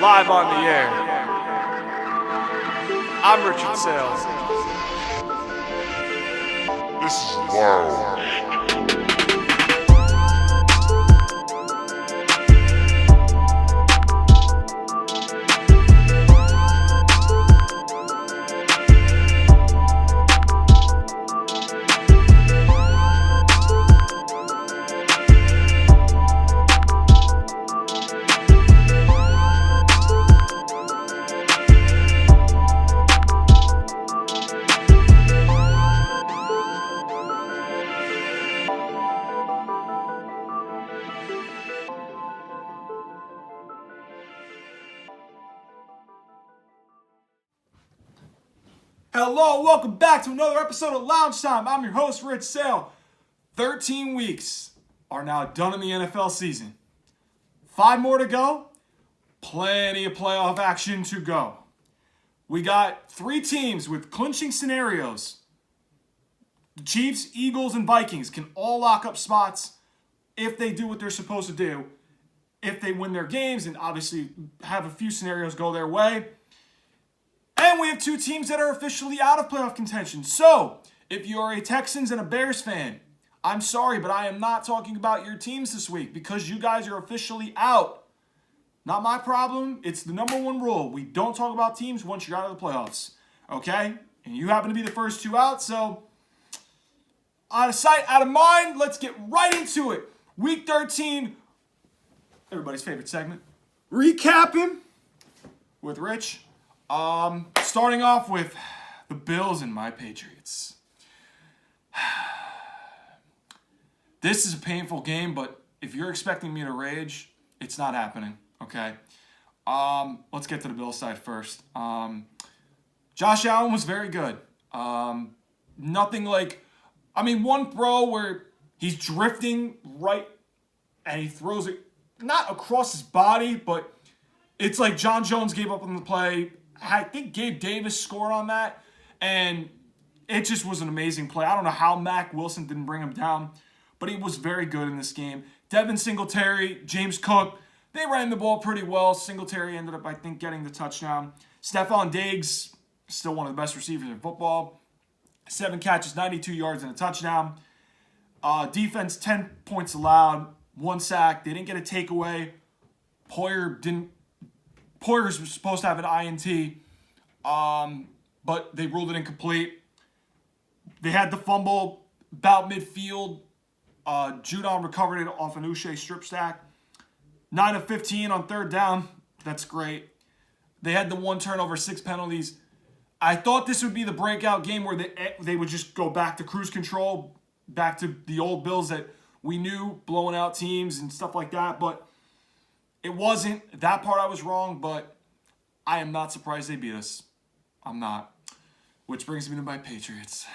live on the air. I'm Richard Sales. This is wild. Hello, welcome back to another episode of Lounge Time. I'm your host, Rich Sale. 13 weeks are now done in the NFL season. 5 more to go. Plenty of playoff action to go. We got 3 teams with clinching scenarios. The Chiefs, Eagles, and Vikings can all lock up spots if they do what they're supposed to do. If they win their games and obviously have a few scenarios go their way. And we have 2 teams that are officially out of playoff contention. So, if you are a Texans and a Bears fan, I'm sorry, but I am not talking about your teams this week because you guys are officially out. Not my problem. It's the number 1 rule. We don't talk about teams once you're out of the playoffs. Okay? And you happen to be the first 2 out, so out of sight, out of mind. Let's get right into it. Week 13, everybody's favorite segment. Recapping with Rich. Starting off with the Bills and my Patriots. This is a painful game, but if you're expecting me to rage, it's not happening, okay? Let's get to the Bills side first. Josh Allen was very good. Nothing like, one throw where he's drifting right and he throws it not across his body, but it's like John Jones gave up on the play. I think Gabe Davis scored on that, and it just was an amazing play. I don't know how Mack Wilson didn't bring him down, but he was very good in this game. Devin Singletary, James Cook, they ran the ball pretty well. Singletary ended up, I think, getting the touchdown. Stephon Diggs, still one of the best receivers in football. 7 catches, 92 yards, and a touchdown. Defense, 10 points allowed, 1 sack. They didn't get a takeaway. Poyer's was supposed to have an INT, but they ruled it incomplete. They had the fumble about midfield. Judon recovered it off an Uche strip stack. 9 of 15 on 3rd down. That's great. They had the 1 turnover, 6 penalties. I thought this would be the breakout game where they would just go back to cruise control, back to the old Bills that we knew, blowing out teams and stuff like that, but it wasn't. That part I was wrong, but I am not surprised they beat us. I'm not. Which brings me to my Patriots.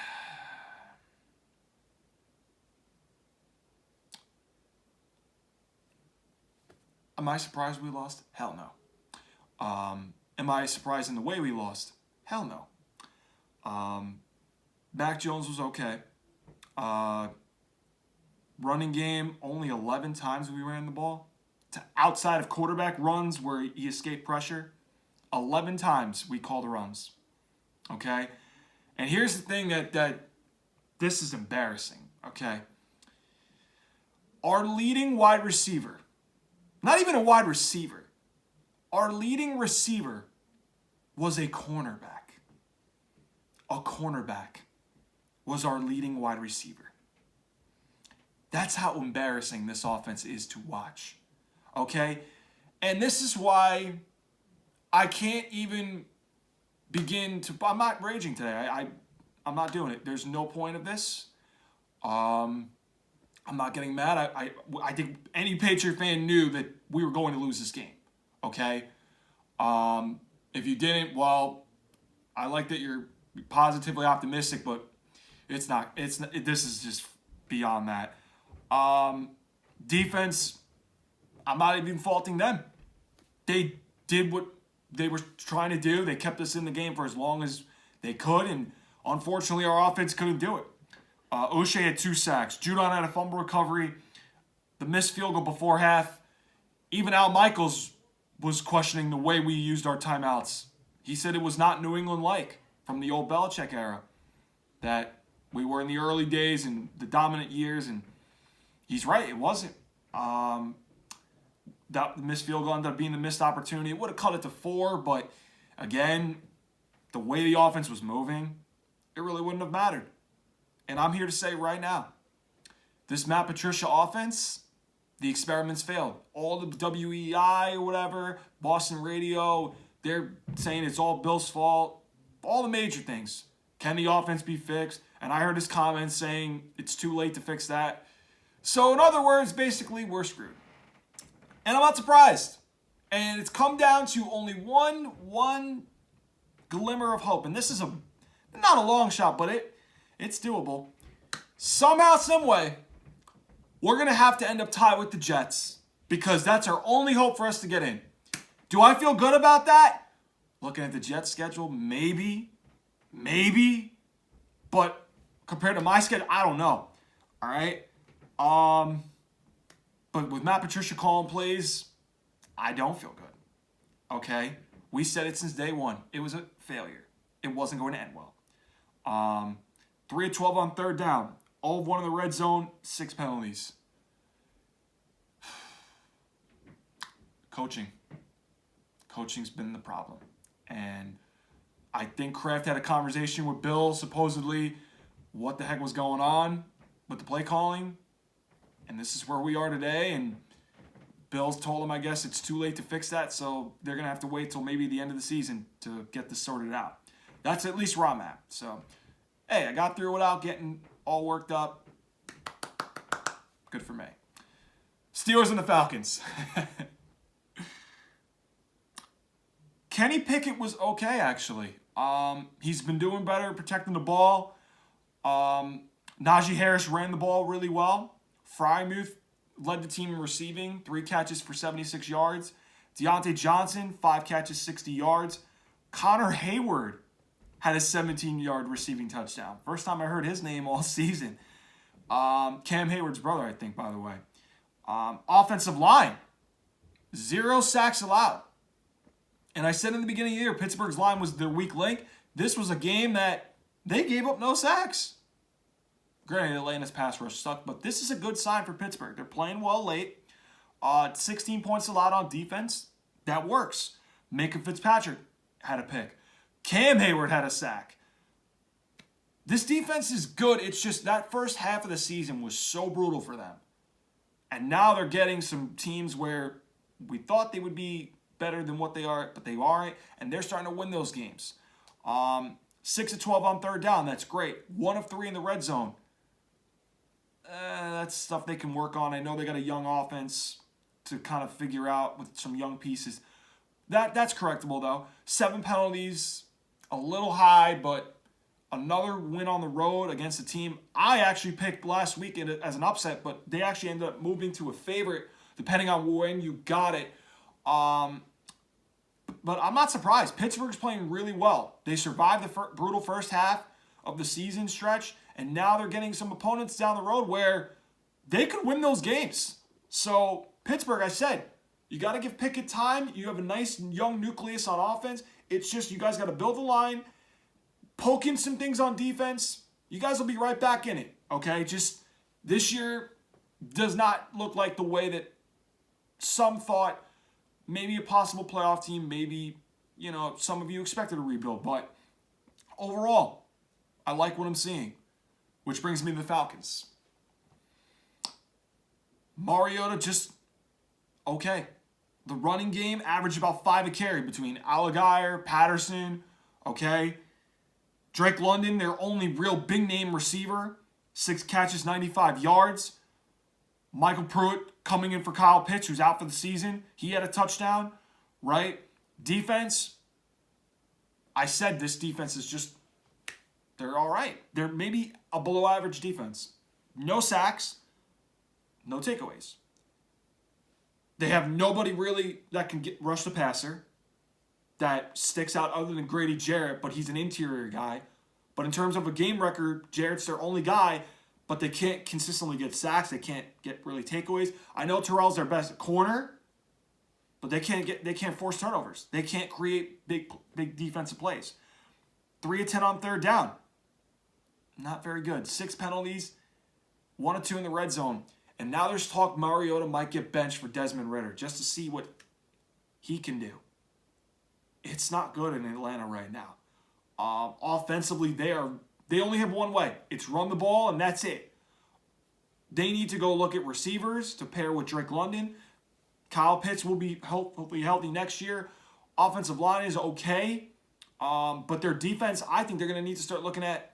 Am I surprised we lost? Hell no. Am I surprised in the way we lost? Hell no. Mac Jones was okay. Running game, only 11 times we ran the ball. Outside of quarterback runs where he escaped pressure, 11 times we called runs. Okay? And here's the thing that this is embarrassing. Okay? Our leading wide receiver, not even a wide receiver, our leading receiver was a cornerback. A cornerback was our leading wide receiver. That's how embarrassing this offense is to watch. Okay? And this is why I can't even begin to... I'm not raging today. I'm not doing it. There's no point of this. I'm not getting mad. I think any Patriot fan knew that we were going to lose this game. Okay? If you didn't, well, I like that you're positively optimistic, but it's not. This is just beyond that. Defense... I'm not even faulting them. They did what they were trying to do. They kept us in the game for as long as they could, and unfortunately our offense couldn't do it. Uche had 2 sacks. Judon had a fumble recovery. The missed field goal before half. Even Al Michaels was questioning the way we used our timeouts. He said it was not New England-like from the old Belichick era, that we were in the early days and the dominant years, and he's right, it wasn't. That missed field goal ended up being the missed opportunity. It would have cut it to 4, but again, the way the offense was moving, it really wouldn't have mattered. And I'm here to say right now, this Matt Patricia offense, the experiments failed. All the WEI or whatever, Boston radio, they're saying it's all Bill's fault. All the major things. Can the offense be fixed? And I heard his comments saying it's too late to fix that. So in other words, basically, we're screwed. And I'm not surprised. And it's come down to only one glimmer of hope. And this is not a long shot, but it's doable. Somehow, some way, we're going to have to end up tied with the Jets, because that's our only hope for us to get in. Do I feel good about that? Looking at the Jets schedule, maybe. But compared to my schedule, I don't know. All right? But with Matt Patricia calling plays, I don't feel good. Okay? We said it since day one. It was a failure. It wasn't going to end well. 3 of 12 on third down. All of 1 in the red zone. 6 penalties. Coaching's been the problem. And I think Kraft had a conversation with Bill, supposedly, what the heck was going on with the play calling. And this is where we are today. And Bill's told him, I guess, it's too late to fix that. So they're going to have to wait till maybe the end of the season to get this sorted out. That's at least where I'm at. So, hey, I got through without getting all worked up. Good for me. Steelers and the Falcons. Kenny Pickett was okay, actually. He's been doing better protecting the ball. Najee Harris ran the ball really well. Frymuth led the team in receiving, 3 catches for 76 yards. Deontay Johnson, 5 catches, 60 yards. Connor Hayward had a 17-yard receiving touchdown. First time I heard his name all season. Cam Hayward's brother, I think, by the way. Offensive line, 0 sacks allowed. And I said in the beginning of the year, Pittsburgh's line was their weak link. This was a game that they gave up no sacks. Granted, Atlanta's pass rush sucked, but this is a good sign for Pittsburgh. They're playing well late. 16 points allowed on defense. That works. Minka Fitzpatrick had a pick. Cam Hayward had a sack. This defense is good. It's just that first half of the season was so brutal for them. And now they're getting some teams where we thought they would be better than what they are, but they aren't, and they're starting to win those games. 6 of 12 on third down, that's great. 1 of 3 in the red zone. That's stuff they can work on. I know they got a young offense to kind of figure out with some young pieces. That's correctable, though. 7 penalties, a little high, but another win on the road against a team I actually picked last week as an upset, but they actually ended up moving to a favorite, depending on when you got it. But I'm not surprised. Pittsburgh's playing really well. They survived the brutal first half of the season stretch, and now they're getting some opponents down the road where they could win those games. So, Pittsburgh, I said, you got to give Pickett time. You have a nice young nucleus on offense. It's just you guys got to build the line, poke in some things on defense. You guys will be right back in it, okay? Just this year does not look like the way that some thought. Maybe a possible playoff team, maybe, some of you expected a rebuild. But overall, I like what I'm seeing, which brings me to the Falcons. Mariota just okay. The running game averaged about 5 a carry between Algier, Patterson, okay? Drake London, their only real big-name receiver, 6 catches, 95 yards. Michael Pruitt coming in for Kyle Pitts, who's out for the season. He had a touchdown, right? Defense, I said this defense is just, they're all right. They're maybe a below-average defense. No sacks, no takeaways. They have nobody really that can rush the passer that sticks out other than Grady Jarrett, but he's an interior guy. But in terms of a game record, Jarrett's their only guy, but they can't consistently get sacks. They can't get really takeaways. I know Terrell's their best corner, but they can't force turnovers. They can't create big defensive plays. 3 of 10 on third down. Not very good. 6 penalties, 1 of 2 in the red zone. And now there's talk Mariota might get benched for Desmond Ridder just to see what he can do. It's not good in Atlanta right now. Offensively, they only have one way. It's run the ball, and that's it. They need to go look at receivers to pair with Drake London. Kyle Pitts will be hopefully healthy next year. Offensive line is okay. But their defense, I think they're going to need to start looking at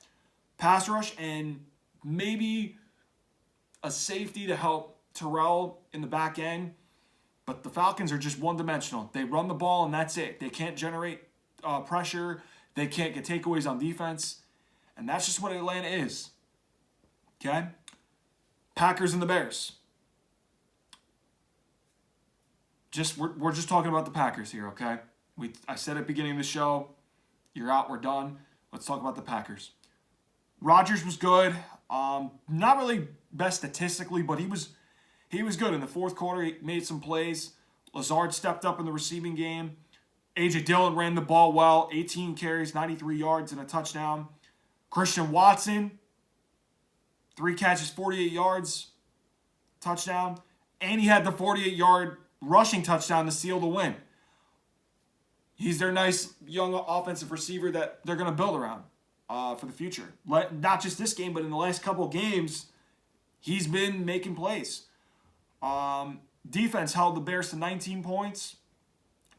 pass rush and maybe a safety to help Terrell in the back end. But the Falcons are just one-dimensional. They run the ball, and that's it. They can't generate pressure. They can't get takeaways on defense. And that's just what Atlanta is. Okay? Packers and the Bears. We're just talking about the Packers here, okay? I said at the beginning of the show, you're out, we're done. Let's talk about the Packers. Rodgers was good. Not really best statistically, but he was good. In the fourth quarter, he made some plays. Lazard stepped up in the receiving game. A.J. Dillon ran the ball well. 18 carries, 93 yards, and a touchdown. Christian Watson, 3 catches, 48 yards, touchdown. And he had the 48-yard rushing touchdown to seal the win. He's their nice young offensive receiver that they're going to build around for the future. Not just this game, but in the last couple of games, he's been making plays. Defense held the Bears to 19 points.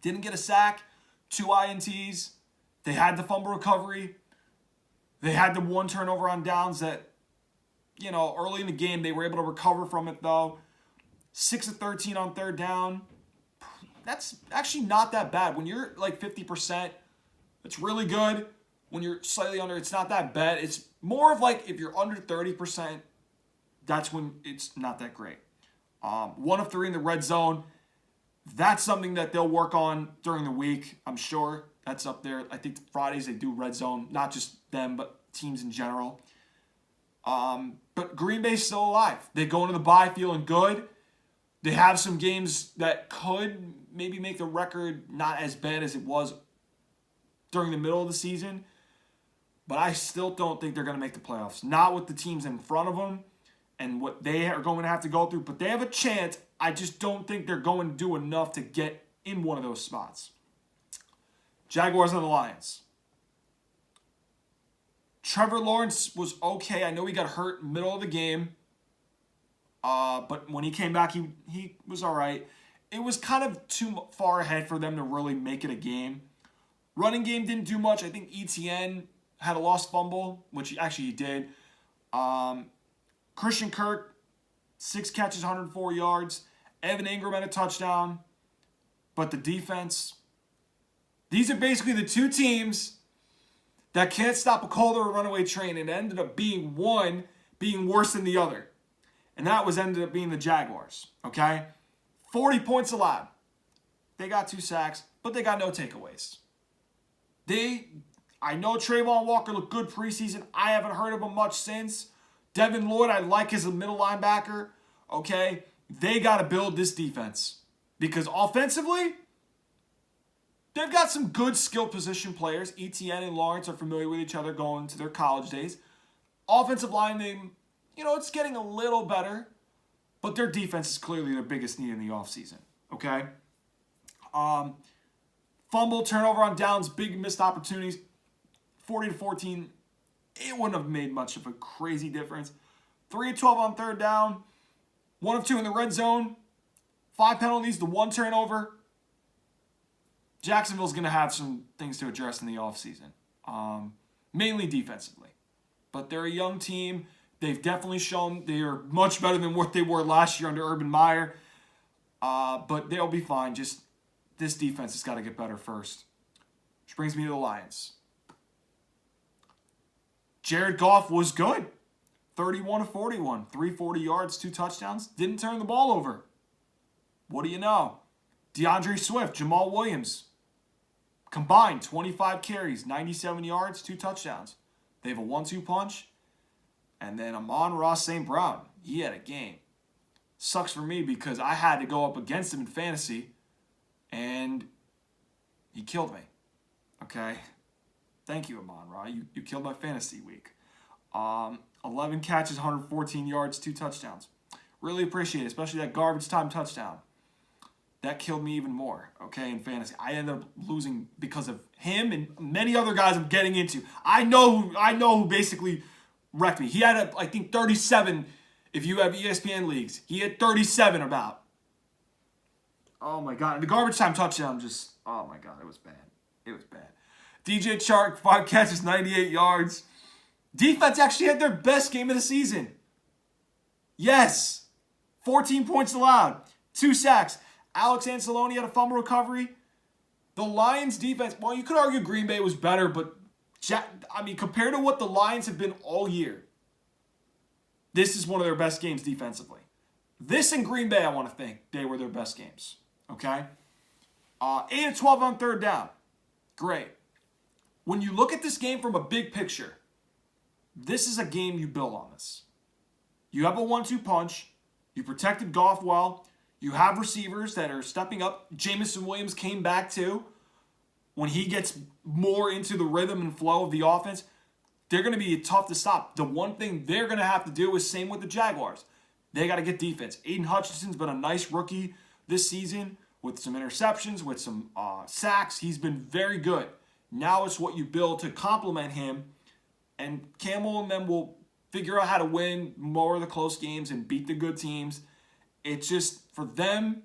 Didn't get a sack. 2 INTs. They had the fumble recovery. They had the 1 turnover on downs that, early in the game, they were able to recover from it, though. 6 of 13 on third down. That's actually not that bad. When you're like 50%, it's really good. When you're slightly under, it's not that bad. It's more of like if you're under 30%, that's when it's not that great. 1 of 3 in the red zone. That's something that they'll work on during the week, I'm sure. That's up there. I think Fridays they do red zone. Not just them, but teams in general. But Green Bay's still alive. They go into the bye feeling good. They have some games that could maybe make the record not as bad as it was during the middle of the season. But I still don't think they're going to make the playoffs. Not with the teams in front of them and what they are going to have to go through. But they have a chance. I just don't think they're going to do enough to get in one of those spots. Jaguars and the Lions. Trevor Lawrence was okay. I know he got hurt middle of the game. But when he came back, he was all right. It was kind of too far ahead for them to really make it a game. Running game didn't do much. I think ETN had a lost fumble, which he did. Christian Kirk, 6 catches, 104 yards. Evan Ingram had a touchdown. But the defense, these are basically the 2 teams that can't stop a cold or a runaway train, and it ended up being one being worse than the other. And that ended up being the Jaguars, okay? 40 points allowed. They got 2 sacks, but they got no takeaways. I know Trayvon Walker looked good preseason. I haven't heard of him much since. Devin Lloyd, I like as a middle linebacker, okay? They got to build this defense. Because offensively, they've got some good skill position players. ETN and Lawrence are familiar with each other going to their college days. Offensive line, it's getting a little better, but their defense is clearly their biggest need in the offseason, okay? Fumble, turnover on downs, big missed opportunities, 40-14. It wouldn't have made much of a crazy difference. 3 of 12 on third down, 1 of 2 in the red zone, 5 penalties, the 1 turnover. Jacksonville's going to have some things to address in the offseason, mainly defensively. But they're a young team. They've definitely shown they are much better than what they were last year under Urban Meyer. But they'll be fine. Just this defense has got to get better first. Which brings me to the Lions. Jared Goff was good. 31 of 41. 340 yards, 2 touchdowns. Didn't turn the ball over. What do you know? DeAndre Swift, Jamal Williams. Combined, 25 carries, 97 yards, 2 touchdowns. They have a 1-2 punch. And then Amon-Ra St. Brown. He had a game. Sucks for me because I had to go up against him in fantasy. and he killed me. Okay? Thank you, Amon-Ra. You killed my fantasy week. 11 catches, 114 yards, 2 touchdowns. Really appreciate it, especially that garbage time touchdown. That killed me even more, okay, in fantasy. I ended up losing because of him and many other guys I'm getting into. I know who basically wrecked me. He had, I think, 37 if you have ESPN leagues. He had 37 about. Oh, my God. And the garbage time touchdown just, oh, my God, it was bad. It was bad. DJ Chark, 5 catches, 98 yards. Defense actually had their best game of the season. Yes. 14 points allowed. 2 sacks. Alex Anzalone had a fumble recovery. The Lions defense, well, you could argue Green Bay was better, but compared to what the Lions have been all year, this is one of their best games defensively. This and Green Bay, I want to think, they were their best games. Okay? 8 of 12 on third down. Great. When you look at this game from a big picture, this is a game you build on this. You have a 1-2 punch. You protected Goff well. You have receivers that are stepping up. Jameson Williams came back too. When he gets more into the rhythm and flow of the offense, they're going to be tough to stop. The one thing they're going to have to do is same with the Jaguars. They got to get defense. Aiden Hutchinson's been a nice rookie this season with some interceptions, with some sacks. He's been very good. Now it's what you build to complement him. And Campbell and them will figure out how to win more of the close games and beat the good teams. It's just, for them,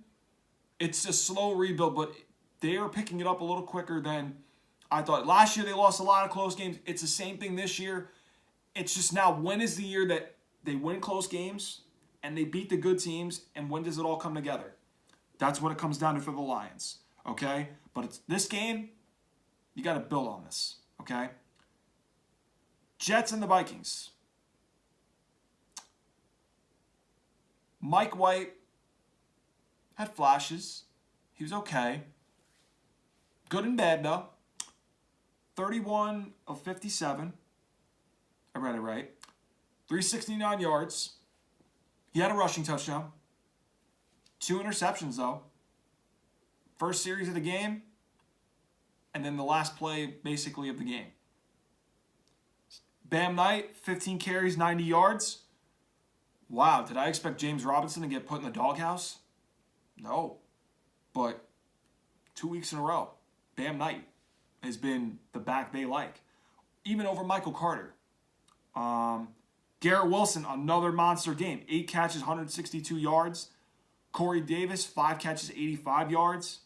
it's a slow rebuild, but they are picking it up a little quicker than I thought. Last year, they lost a lot of close games. It's the same thing this year. It's just now, when is the year that they win close games and they beat the good teams, and when does it all come together? That's what it comes down to for the Lions, okay? But it's this game, you got to build on this, okay? Jets and the Vikings. Mike White had flashes. He was okay. Good and bad, though. 31 of 57. I read it right. 369 yards. He had a rushing touchdown. 2 interceptions, though. First series of the game, and then the last play, basically, of the game. Bam Knight, 15 carries, 90 yards. Wow, did I expect James Robinson to get put in the doghouse? No. But 2 weeks in a row, Bam Knight has been the back they like. Even over Michael Carter. Garrett Wilson, another monster game. 8 catches, 162 yards. Corey Davis, 5 catches, 85 yards.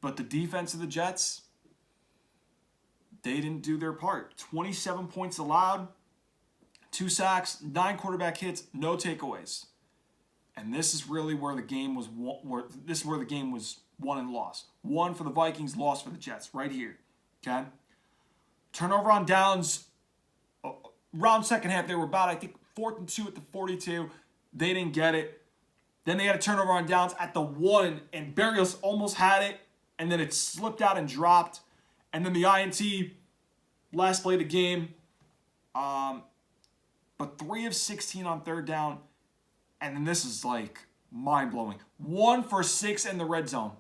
But the defense of the Jets, they didn't do their part. 27 points allowed. 2 sacks, 9 quarterback hits, no takeaways. And this is really where the game was won and lost. Won for the Vikings, lost for the Jets, right here. Okay? Turnover on downs. Around second half, they were about, I think, 4th and 2 at the 42. They didn't get it. Then they had a turnover on downs at the 1, and Berrios almost had it, and then it slipped out and dropped. And then the INT, last play of the game. But 3 of 16 on third down. And then this is like mind-blowing. 1 for 6 in the red zone.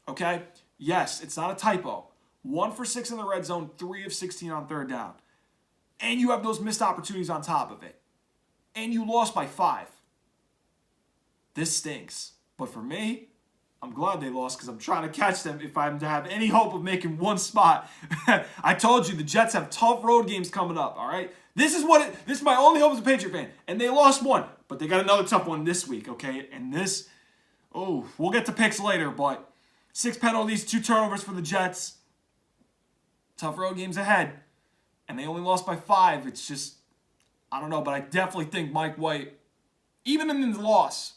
Okay? Yes, it's not a typo. 1 for 6 in the red zone, 3 of 16 on third down. And you have those missed opportunities on top of it. And you lost by 5. This stinks. But for me, I'm glad they lost because I'm trying to catch them if I'm to have any hope of making one spot. I told you the Jets have tough road games coming up, all right? This is my only hope as a Patriot fan. And they lost 1, but they got another tough one this week, okay? And this, we'll get to picks later, but 6 penalties, 2 turnovers for the Jets. Tough road games ahead. And they only lost by 5. It's just, I don't know, but I definitely think Mike White, even in the loss,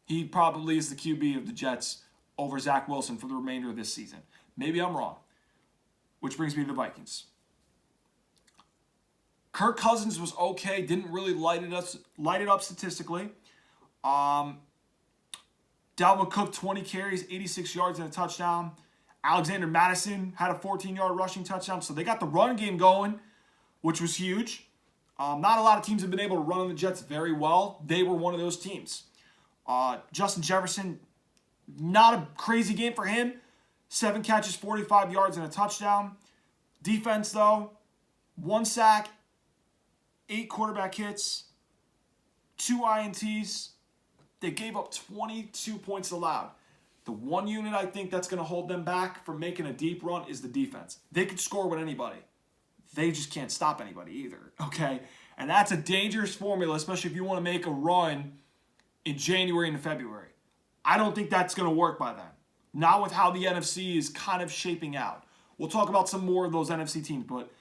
he probably is the QB of the Jets over Zach Wilson for the remainder of this season. Maybe I'm wrong. Which brings me to the Vikings. Kirk Cousins was okay. Didn't really light it up statistically. Dalvin Cook, 20 carries, 86 yards and a touchdown. Alexander Madison had a 14-yard rushing touchdown. So they got the run game going, which was huge. Not a lot of teams have been able to run on the Jets very well. They were one of those teams. Justin Jefferson, not a crazy game for him. 7 catches, 45 yards, and a touchdown. Defense, though, 1 sack, 8 quarterback hits, 2 INTs. They gave up 22 points allowed. The one unit I think that's going to hold them back from making a deep run is the defense. They can score with anybody. They just can't stop anybody either, okay? And that's a dangerous formula, especially if you want to make a run in January and February. I don't think that's going to work by then. Not with how the NFC is kind of shaping out. We'll talk about some more of those NFC teams, but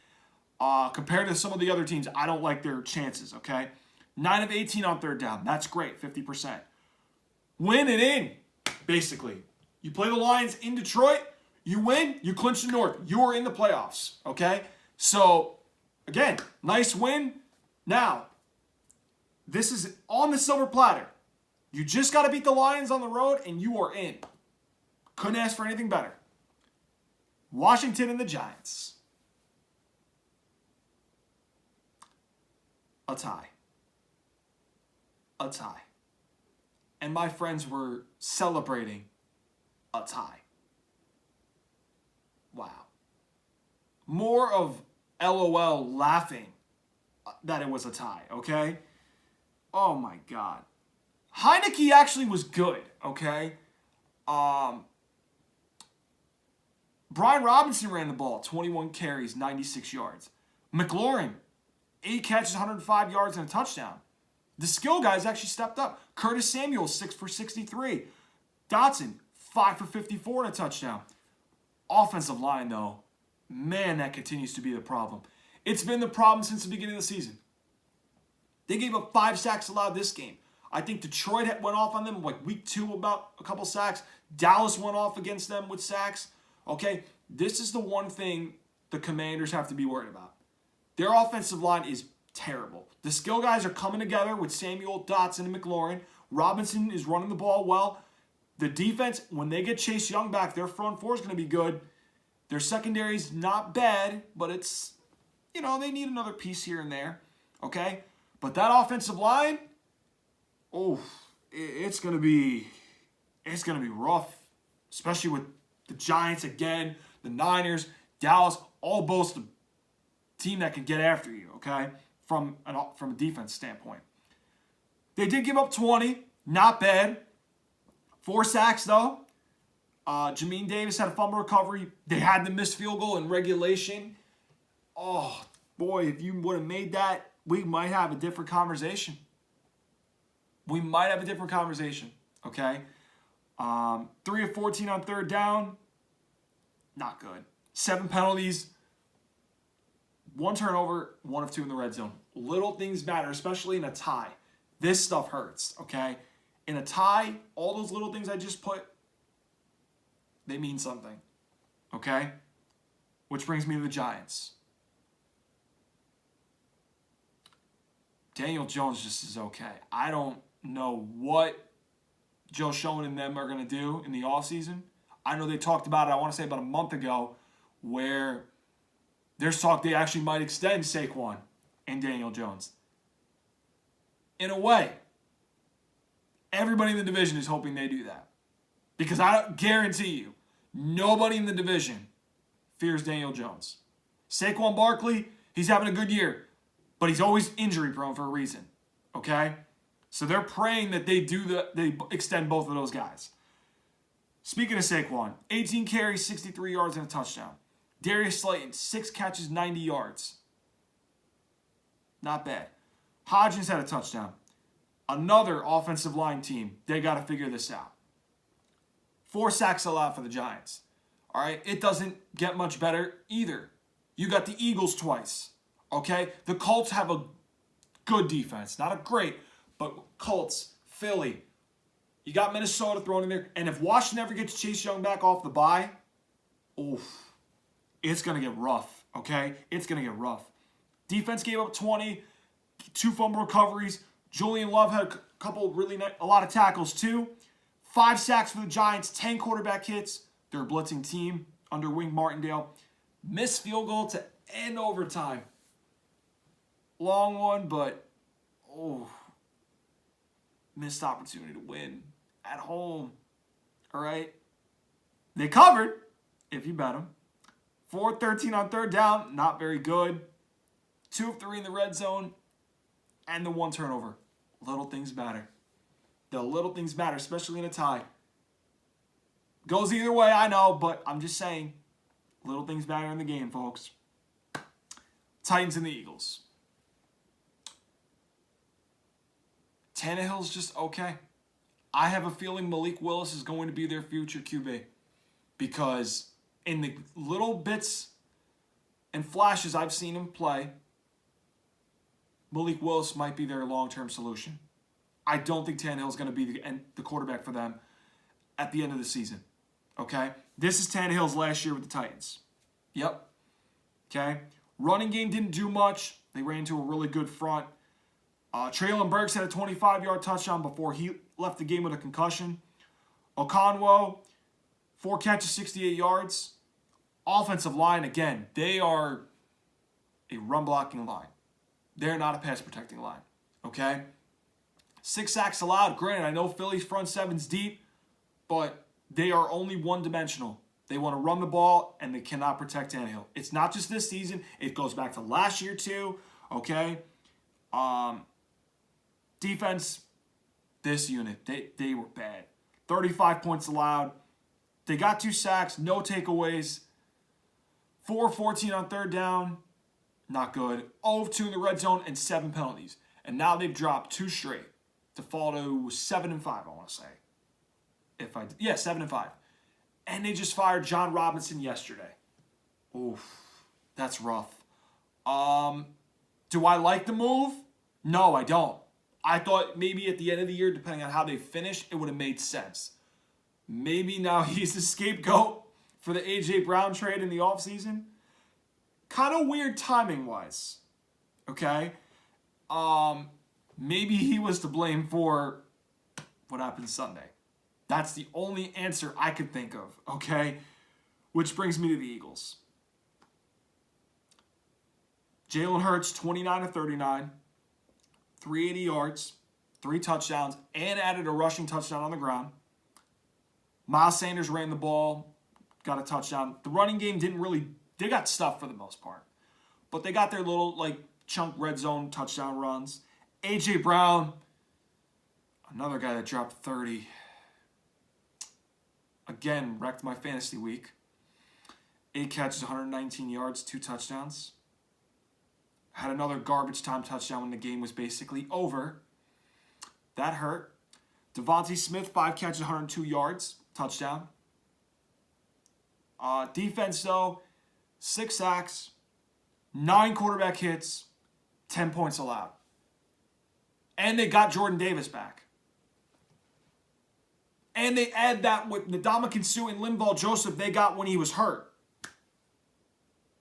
compared to some of the other teams, I don't like their chances, okay? 9 of 18 on third down. That's great, 50%. Win it in, basically. You play the Lions in Detroit, you win, you clinch the North. You are in the playoffs, okay? So, again, nice win. Now, this is on the silver platter. You just got to beat the Lions on the road, and you are in. Couldn't ask for anything better. Washington and the Giants. A tie. A tie. And my friends were celebrating a tie. Wow. More of LOL laughing that it was a tie, okay? Oh my God. Heineke actually was good, okay? Brian Robinson ran the ball, 21 carries, 96 yards. McLaurin, 8 catches, 105 yards, and a touchdown. The skill guys actually stepped up. Curtis Samuel, 6 for 63. Dotson, 5 for 54 and a touchdown. Offensive line, though, man, that continues to be the problem. It's been the problem since the beginning of the season. They gave up 5 sacks allowed this game. I think Detroit went off on them like week 2 about a couple sacks. Dallas went off against them with sacks. Okay, this is the one thing the Commanders have to be worried about. Their offensive line is terrible. The skill guys are coming together with Samuel, Dotson, and McLaurin. Robinson is running the ball well. The defense, when they get Chase Young back, their front four is going to be good. Their secondary is not bad, but it's, they need another piece here and there. Okay? But that offensive line, it's going to be rough, especially with the Giants again, the Niners, Dallas, all boast a team that can get after you, okay, from a defense standpoint. They did give up 20, not bad. 4 sacks, though. Jamin Davis had a fumble recovery. They had the missed field goal in regulation. Oh, boy, if you would have made that, we might have a different conversation. Okay? 3 of 14 on third down. Not good. 7 penalties. 1 turnover, 1 of 2 in the red zone. Little things matter, especially in a tie. This stuff hurts, okay? In a tie, all those little things I just put, they mean something, okay? Which brings me to the Giants. Daniel Jones just is okay. I don't know what Joe Schoen and them are going to do in the offseason. I know they talked about it, I want to say about a month ago, where there's talk they actually might extend Saquon and Daniel Jones. In a way, everybody in the division is hoping they do that. Because I guarantee you, nobody in the division fears Daniel Jones. Saquon Barkley, he's having a good year, but he's always injury prone for a reason. Okay? So they're praying that they extend both of those guys. Speaking of Saquon, 18 carries, 63 yards, and a touchdown. Darius Slayton, 6 catches, 90 yards. Not bad. Hodgins had a touchdown. Another offensive line team, they got to figure this out. 4 sacks allowed for the Giants. All right, it doesn't get much better either. You got the Eagles twice. Okay, the Colts have a good defense, not a great, but Colts, Philly. You got Minnesota thrown in there, and if Washington ever gets Chase Young back off the bye, it's gonna get rough. Okay, it's gonna get rough. Defense gave up 20, 2 fumble recoveries. Julian Love had a lot of tackles too. 5 sacks for the Giants, 10 quarterback hits. They're a blitzing team under Wink Martindale. Missed field goal to end overtime. Long one, but missed opportunity to win at home. All right? They covered, if you bet them. 4-13 on third down, not very good. 2 of 3 in the red zone, and the 1 turnover. Little things matter. The little things matter, especially in a tie. Goes either way, I know, but I'm just saying, little things matter in the game, folks. Titans and the Eagles. Tannehill's just okay. I have a feeling Malik Willis is going to be their future QB. Because in the little bits and flashes I've seen him play, Malik Willis might be their long-term solution. I don't think Tannehill's going to be the quarterback for them at the end of the season. Okay? This is Tannehill's last year with the Titans. Yep. Okay? Running game didn't do much. They ran into a really good front. Traylon Burks had a 25-yard touchdown before he left the game with a concussion. Okonwo, 4 catches, 68 yards. Offensive line, again, they are a run-blocking line. They're not a pass-protecting line. Okay? 6 sacks allowed. Granted, I know Philly's front seven's deep, but they are only one-dimensional. They want to run the ball, and they cannot protect Tannehill. It's not just this season. It goes back to last year, too. Okay? Defense, this unit, they were bad. 35 points allowed. They got 2 sacks, no takeaways. 4-14 on third down, not good. 0-2 in the red zone, and 7 penalties. And now they've dropped 2 straight to fall to 7-5, I want to say. 7-5. And they just fired John Robinson yesterday. Oof, that's rough. Do I like the move? No, I don't. I thought maybe at the end of the year, depending on how they finish, it would have made sense. Maybe now he's the scapegoat for the A.J. Brown trade in the offseason. Kind of weird timing-wise. Okay? Maybe he was to blame for what happened Sunday. That's the only answer I could think of. Okay? Which brings me to the Eagles. Jalen Hurts, 29-39. 380 yards, 3 touchdowns, and added a rushing touchdown on the ground. Miles Sanders ran the ball, got a touchdown. The running game didn't really, they got stuff for the most part. But they got their little, chunk red zone touchdown runs. A.J. Brown, another guy that dropped 30. Again, wrecked my fantasy week. 8 catches, 119 yards, 2 touchdowns. Had another garbage time touchdown when the game was basically over. That hurt. Devontae Smith, 5 catches, 102 yards. Touchdown. Defense, though, 6 sacks, 9 quarterback hits, 10 points allowed. And they got Jordan Davis back. And they add that with Ndamukong Suh and Linval Joseph they got when he was hurt.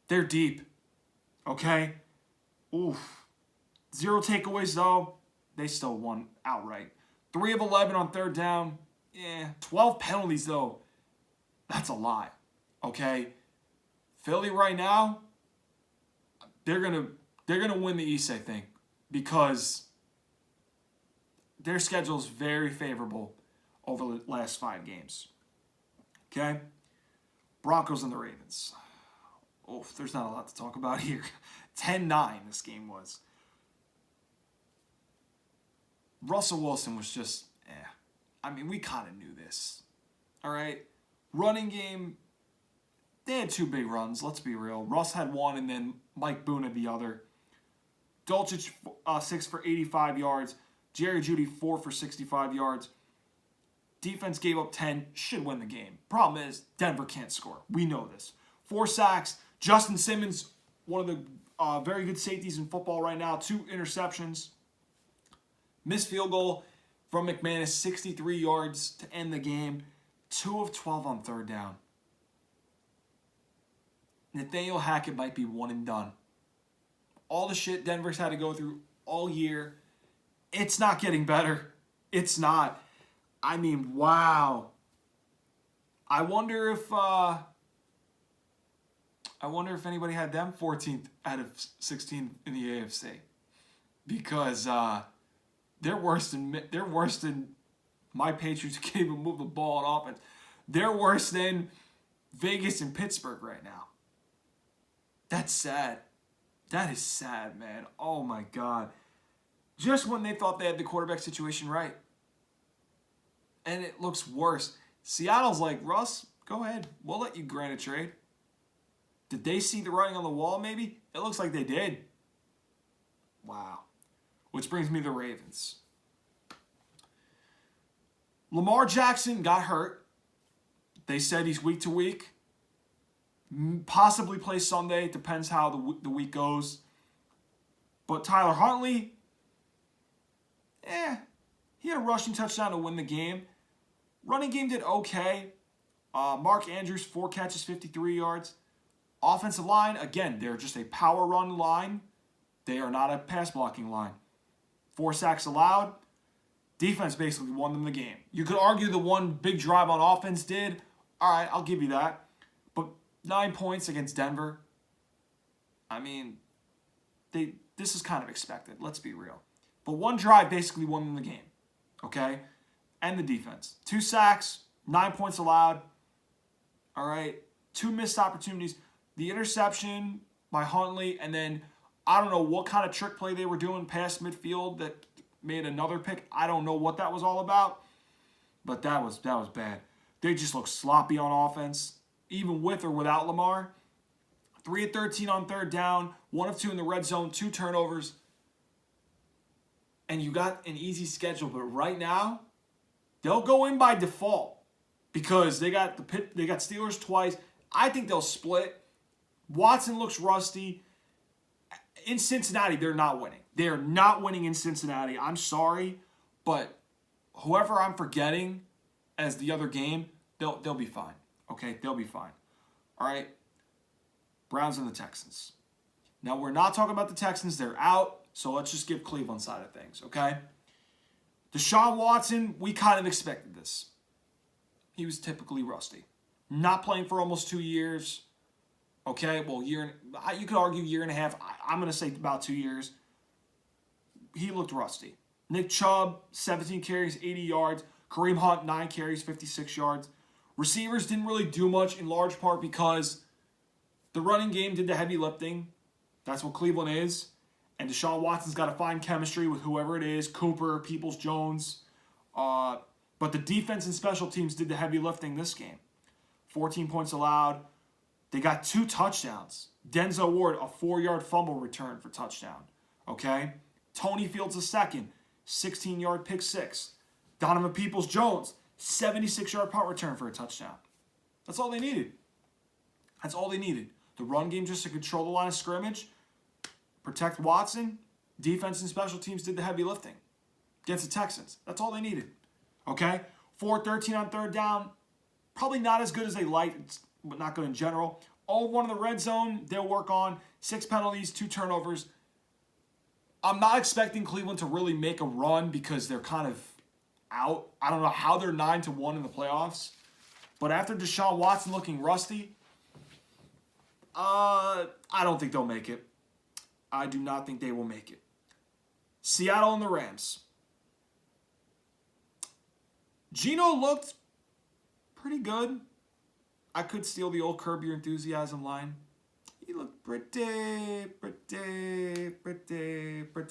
They're deep. Okay? Oof. 0 takeaways, though. They still won outright. 3 of 11 on third down. 12 penalties, though. That's a lot. Okay? Philly right now, they're gonna win the East, I think. Because their schedule is very favorable over the last 5 games. Okay? Broncos and the Ravens. Oof, there's not a lot to talk about here. 10-9 this game was. Russell Wilson was just, I mean, we kind of knew this. All right? Running game, they had 2 big runs, let's be real. Russ had 1, and then Mike Boone had the other. Dulcich, 6 for 85 yards. Jerry Jeudy, 4 for 65 yards. Defense gave up 10, should win the game. Problem is, Denver can't score. We know this. 4 sacks. Justin Simmons, one of the very good safeties in football right now. 2 interceptions. Missed field goal from McManus, 63 yards to end the game. 2 of 12 on third down. Nathaniel Hackett might be one and done. All the shit Denver's had to go through all year, it's not getting better. It's not. I mean, wow. I wonder if anybody had them 14th out of 16 in the AFC. Because They're worse than my Patriots who can't even move the ball on offense. They're worse than Vegas and Pittsburgh right now. That's sad. That is sad, man. Oh, my God. Just when they thought they had the quarterback situation right. And it looks worse. Seattle's like, Russ, go ahead. We'll let you grant a trade. Did they see the writing on the wall, maybe? It looks like they did. Wow. Which brings me to the Ravens. Lamar Jackson got hurt. They said he's week to week. Possibly play Sunday. Depends how the week goes. But Tyler Huntley, he had a rushing touchdown to win the game. Running game did okay. Mark Andrews, 4 catches, 53 yards. Offensive line, again, they're just a power run line. They are not a pass blocking line. 4 sacks allowed. Defense basically won them the game. You could argue the one big drive on offense did. All right, I'll give you that. But 9 points against Denver. I mean, this is kind of expected. Let's be real. But one drive basically won them the game. Okay? And the defense. 2 sacks, 9 points allowed. All right? 2 missed opportunities. The interception by Huntley, and then I don't know what kind of trick play they were doing past midfield that made another pick. I don't know what that was all about, but that was bad. They just looked sloppy on offense, even with or without Lamar. 3 of 13 on third down, 1 of 2 in the red zone, 2 turnovers. And you got an easy schedule, but right now, they'll go in by default because they got Steelers twice. I think they'll split. Watson looks rusty. In Cincinnati, they're not winning. They are not winning in Cincinnati. I'm sorry, but whoever I'm forgetting as the other game, they'll be fine. Okay, they'll be fine. All right, Browns and the Texans. Now, we're not talking about the Texans. They're out, so let's just give Cleveland's side of things, okay? Deshaun Watson, we kind of expected this. He was typically rusty. Not playing for almost 2 years. Okay, well, you could argue year and a half. I'm going to say about 2 years. He looked rusty. Nick Chubb, 17 carries, 80 yards. Kareem Hunt, 9 carries, 56 yards. Receivers didn't really do much in large part because the running game did the heavy lifting. That's what Cleveland is. And Deshaun Watson's got to find chemistry with whoever it is, Cooper, Peoples-Jones. But the defense and special teams did the heavy lifting this game. 14 points allowed. They got 2 touchdowns. Denzel Ward, a 4-yard fumble return for touchdown. Okay? Tony Fields, a second, 16-yard pick 6. Donovan Peoples-Jones, 76-yard punt return for a touchdown. That's all they needed. That's all they needed. The run game just to control the line of scrimmage, protect Watson. Defense and special teams did the heavy lifting against the Texans. That's all they needed. Okay? 4-13 on third down. Probably not as good as they like, but not good in general. 0-1 in the red zone, they'll work on. 6 penalties, 2 turnovers. I'm not expecting Cleveland to really make a run because they're kind of out. I don't know how they're 9-1 in the playoffs. But after Deshaun Watson looking rusty, I don't think they'll make it. I do not think they will make it. Seattle and the Rams. Geno looked pretty good. I could steal the old Curb Your Enthusiasm line. He looked pretty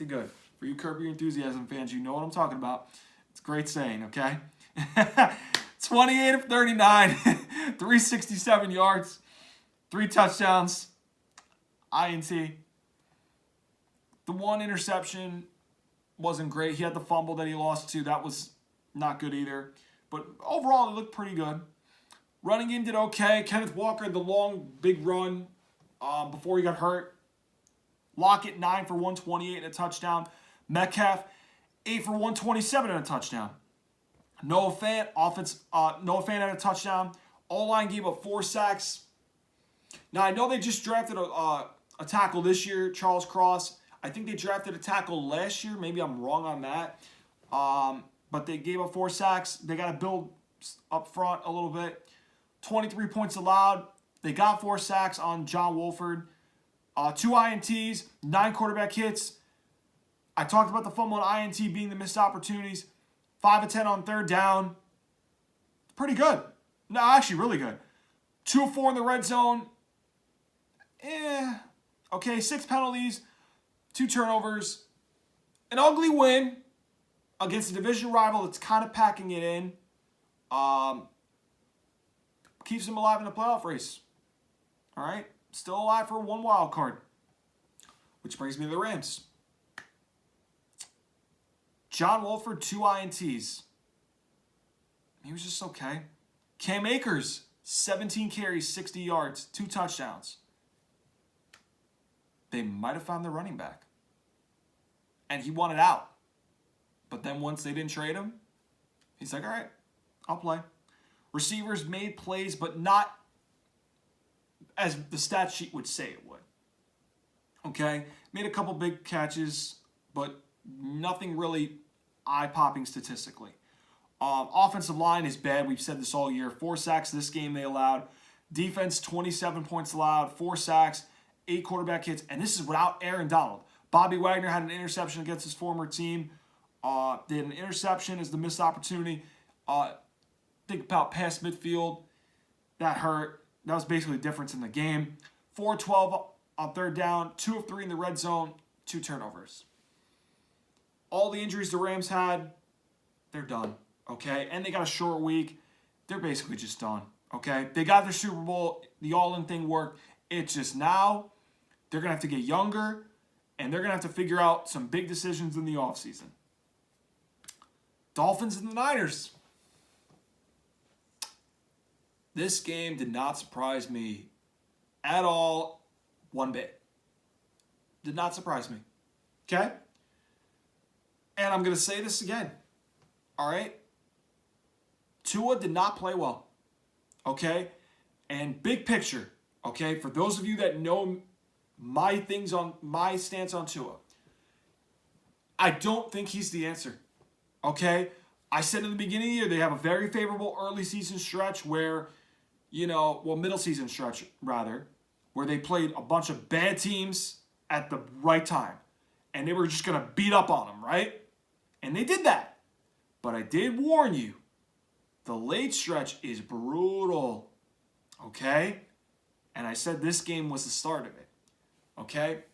good. For you Curb Your Enthusiasm fans, you know what I'm talking about. It's a great saying, okay? 28 of 39, 367 yards, 3 touchdowns, INT. The 1 interception wasn't great. He had the fumble that he lost to. That was not good either. But overall, it looked pretty good. Running game did okay. Kenneth Walker had the long, big run before he got hurt. Lockett, 9 for 128 and a touchdown. Metcalf, 8 for 127 and a touchdown. Noah Fant had a touchdown. O-line gave up 4 sacks. Now, I know they just drafted a tackle this year, Charles Cross. I think they drafted a tackle last year. Maybe I'm wrong on that. But they gave up 4 sacks. They got to build up front a little bit. 23 points allowed. They got 4 sacks on John Wolford. 2 INTs, 9 quarterback hits. I talked about the fumble and INT being the missed opportunities. 5 of 10 on third down. It's pretty good. No, actually really good. 2 of 4 in the red zone. Okay, 6 penalties, 2 turnovers. An ugly win against a division rival that's kind of packing it in. Keeps them alive in the playoff race. All right? Still alive for 1 wild card. Which brings me to the Rams. John Wolford, 2 INTs. He was just okay. Cam Akers, 17 carries, 60 yards, 2 touchdowns. They might have found their running back. And he wanted out. But then once they didn't trade him, he's like, all right, I'll play. Receivers made plays, but not as the stat sheet would say it would. Okay? Made a couple big catches, but nothing really eye-popping statistically. Offensive line is bad. We've said this all year. 4 sacks this game they allowed. Defense, 27 points allowed. 4 sacks, 8 quarterback hits. And this is without Aaron Donald. Bobby Wagner had an interception against his former team. They had an interception as the missed opportunity. Think about past midfield. That hurt. That was basically the difference in the game. 4-12 on third down. 2 of 3 in the red zone. 2 turnovers. All the injuries the Rams had, they're done. Okay? And they got a short week. They're basically just done. Okay? They got their Super Bowl. The all-in thing worked. It's just now they're going to have to get younger, and they're going to have to figure out some big decisions in the offseason. Dolphins and the Niners. This game did not surprise me at all, one bit. Did not surprise me. Okay? And I'm going to say this again. All right? Tua did not play well. Okay? And big picture, okay, for those of you that know my stance on Tua, I don't think he's the answer. Okay? I said in the beginning of the year they have a very favorable early season stretch where, middle season stretch rather, where they played a bunch of bad teams at the right time. And they were just going to beat up on them, right? And they did that. But I did warn you, the late stretch is brutal. Okay? And I said this game was the start of it. Okay?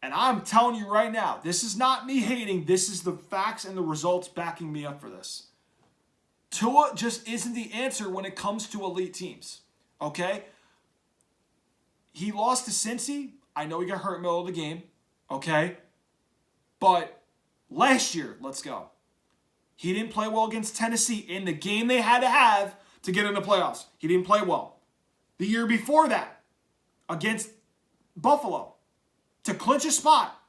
And I'm telling you right now, this is not me hating. This is the facts and the results backing me up for this. Tua just isn't the answer when it comes to elite teams. Okay? He lost to Cincy. I know he got hurt in the middle of the game. Okay? But last year, let's go. He didn't play well against Tennessee in the game they had to have to get in the playoffs. He didn't play well. The year before that, against Buffalo, to clinch a spot,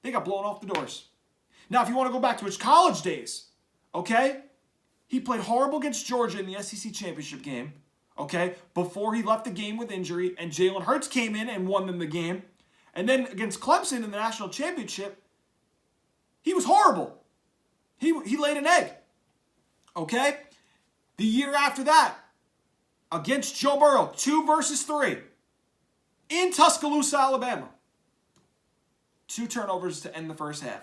they got blown off the doors. Now, if you want to go back to his college days, okay, he played horrible against Georgia in the SEC championship game, okay, before he left the game with injury, and Jalen Hurts came in and won them the game. And then against Clemson in the national championship, he was horrible. He laid an egg, okay? The year after that, against Joe Burrow, 2 versus 3, in Tuscaloosa, Alabama. 2 turnovers to end the first half.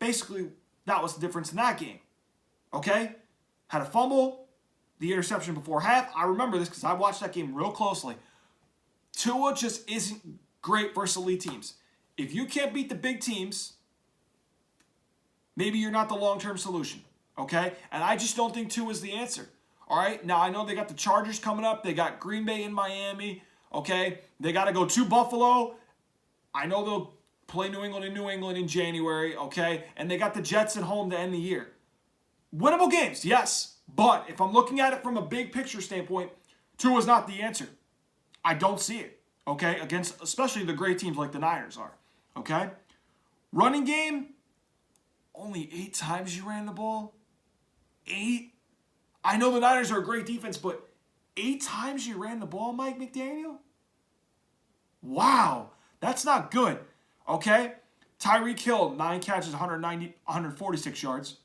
Basically, that was the difference in that game. Okay? Had a fumble, the interception before half. I remember this because I watched that game real closely. Tua just isn't great versus elite teams. If you can't beat the big teams, maybe you're not the long-term solution. Okay? And I just don't think Tua is the answer. All right? Now, I know they got the Chargers coming up. They got Green Bay in Miami. Okay? They got to go to Buffalo. I know they'll play New England in January, okay? And they got the Jets at home to end the year. Winnable games, yes. But if I'm looking at it from a big picture standpoint, Tua's not the answer. I don't see it, okay? Against especially the great teams like the Niners are, okay? Running game, only 8 times you ran the ball. 8? I know the Niners are a great defense, but 8 times you ran the ball, Mike McDaniel? Wow, that's not good. Okay? Tyreek Hill, 9 catches, 146 yards,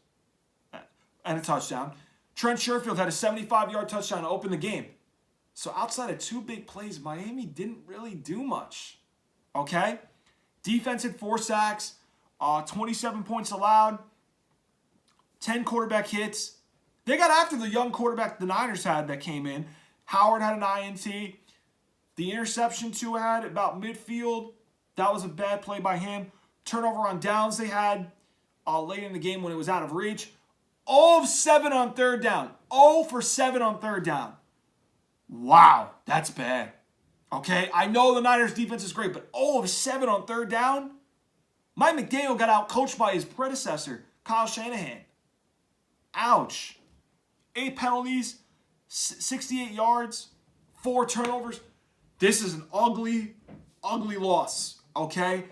and a touchdown. Trent Sherfield had a 75-yard touchdown to open the game. So outside of 2 big plays, Miami didn't really do much. Okay? Defense had 4 sacks. 27 points allowed, 10 quarterback hits. They got after the young quarterback the Niners had that came in. Howard had an INT. The interception TUA had about midfield. That was a bad play by him. Turnover on downs they had late in the game when it was out of reach. 0 of 7 on third down. 0 for 7 on third down. Wow, that's bad. Okay, I know the Niners defense is great, but 0 of 7 on third down? Mike McDaniel got out-coached by his predecessor, Kyle Shanahan. Ouch. 8 penalties, 68 yards, 4 turnovers. This is an ugly, ugly loss, okay?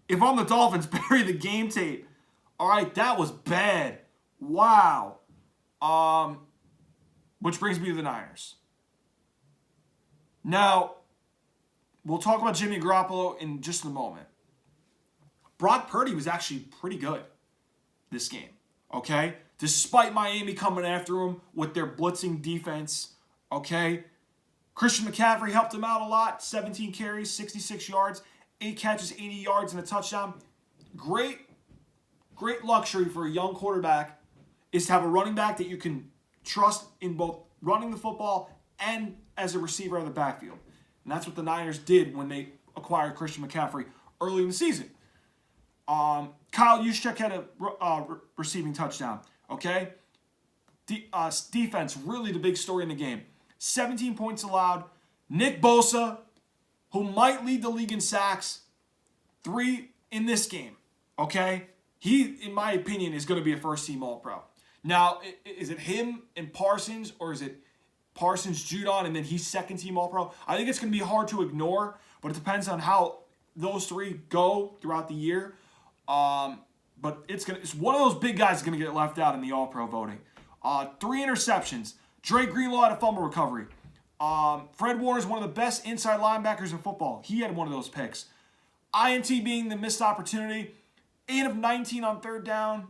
If I'm the Dolphins, bury the game tape. All right, that was bad. Wow. Which brings me to the Niners. Now, we'll talk about Jimmy Garoppolo in just a moment. Brock Purdy was actually pretty good this game, okay? Despite Miami coming after him with their blitzing defense, okay? Christian McCaffrey helped him out a lot. 17 carries, 66 yards, 8 catches, 80 yards, and a touchdown. Great luxury for a young quarterback is to have a running back that you can trust in both running the football and as a receiver in the backfield. And that's what the Niners did when they acquired Christian McCaffrey early in the season. Kyle Juszczyk had a receiving touchdown. Okay? Defense, really the big story in the game. 17 points allowed. Nick Bosa, who might lead the league in sacks, 3 in this game. Okay? He, in my opinion, is going to be a first-team All-Pro. Now, is it him and Parsons, or is it Parsons, Judon, and then he's second-team All-Pro? I think it's going to be hard to ignore, but it depends on how those 3 go throughout the year. But it's one of those big guys is going to get left out in the All-Pro voting. 3 interceptions. Dre Greenlaw had a fumble recovery. Fred Warner is one of the best inside linebackers in football. He had one of those picks. INT being the missed opportunity. 8 of 19 on third down.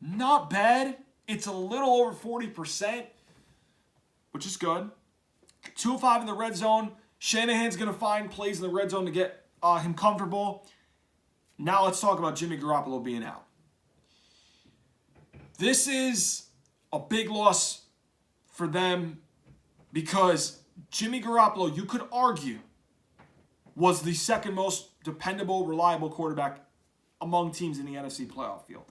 Not bad. It's a little over 40%, which is good. 2 of 5 in the red zone. Shanahan's going to find plays in the red zone to get him comfortable. Now let's talk about Jimmy Garoppolo being out. This is a big loss for them because Jimmy Garoppolo, you could argue, was the second most dependable, reliable quarterback among teams in the NFC playoff field.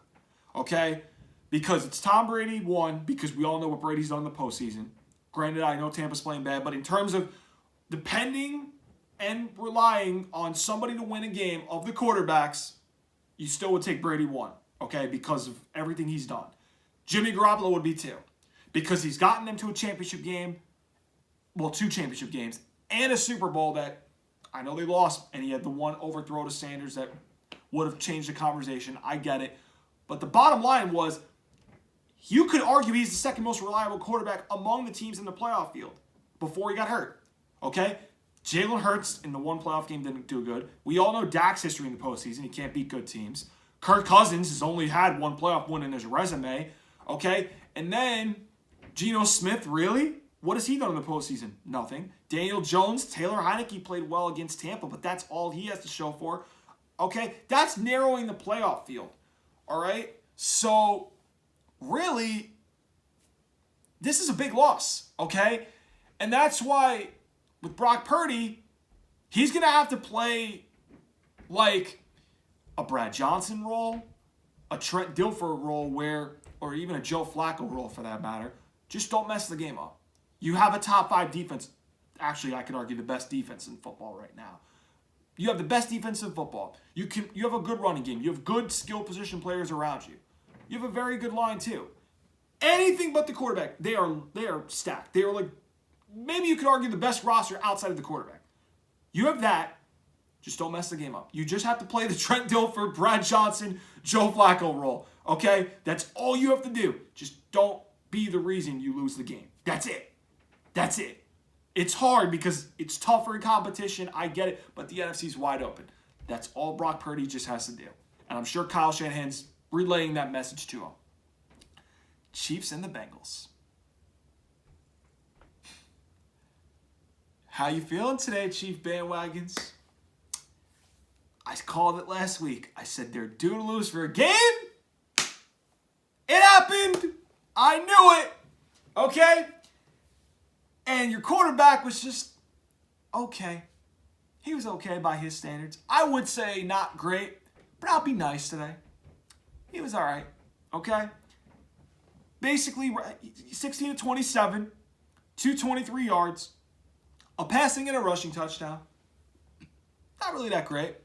Okay? Because it's Tom Brady, 1, because we all know what Brady's done in the postseason. Granted, I know Tampa's playing bad, but in terms of depending and relying on somebody to win a game of the quarterbacks, you still would take Brady 1, okay, because of everything he's done. Jimmy Garoppolo would be 2, because he's gotten them to a championship game, well, 2 championship games, and a Super Bowl that I know they lost, and he had the one overthrow to Sanders that would have changed the conversation. I get it. But the bottom line was, you could argue he's the second most reliable quarterback among the teams in the playoff field before he got hurt, okay? Jalen Hurts in the one playoff game didn't do good. We all know Dak's history in the postseason. He can't beat good teams. Kirk Cousins has only had 1 playoff win in his resume. Okay? And then Geno Smith, really? What has he done in the postseason? Nothing. Daniel Jones, Taylor Heineke played well against Tampa, but that's all he has to show for. Okay? That's narrowing the playoff field. All right? So, really, this is a big loss. Okay? And that's why with Brock Purdy, he's going to have to play like a Brad Johnson role, a Trent Dilfer role or even a Joe Flacco role for that matter. Just don't mess the game up. You have a top 5 defense. Actually, I could argue the best defense in football right now. You have the best defense in football. You have a good running game. You have good skill position players around you. You have a very good line too. Anything but the quarterback. They are stacked. They are like, maybe you could argue the best roster outside of the quarterback. You have that. Just don't mess the game up. You just have to play the Trent Dilfer, Brad Johnson, Joe Flacco role. Okay? That's all you have to do. Just don't be the reason you lose the game. That's it. That's it. It's hard because it's tougher in competition. I get it. But the NFC's wide open. That's all Brock Purdy just has to do. And I'm sure Kyle Shanahan's relaying that message to him. Chiefs and the Bengals. How you feeling today, Chief bandwagons? I called it last week. I said they're due to lose for a game. It happened. I knew it. Okay? And your quarterback was just okay. He was okay by his standards. I would say not great, but I'll be nice today. He was all right. Okay? Basically, 16 to 27, 223 yards, a passing and a rushing touchdown. Not really that great,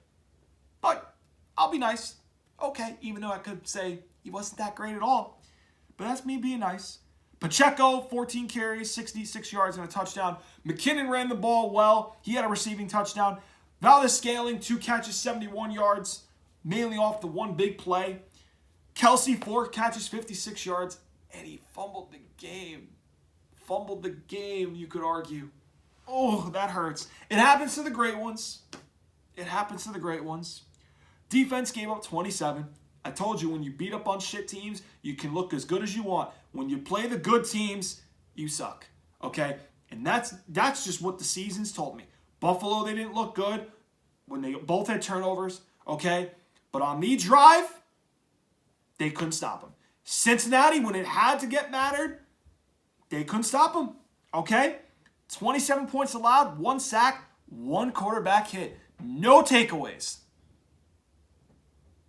but I'll be nice. Okay, even though I could say he wasn't that great at all. But that's me being nice. Pacheco, 14 carries, 66 yards, and a touchdown. McKinnon ran the ball well. He had a receiving touchdown. Valdez-Scantling, 2 catches, 71 yards, mainly off the one big play. Kelsey, 4 catches, 56 yards, and he fumbled the game. Fumbled the game, you could argue. Oh, that hurts. It happens to the great ones. It happens to the great ones. Defense gave up 27. I told you, when you beat up on shit teams, you can look as good as you want. When you play the good teams, you suck. Okay? And that's just what the season's told me. Buffalo, they didn't look good when they both had turnovers. Okay? But on the drive, they couldn't stop them. Cincinnati, when it had to get mattered, they couldn't stop them. Okay? 27 points allowed, 1 sack, 1 quarterback hit. No takeaways.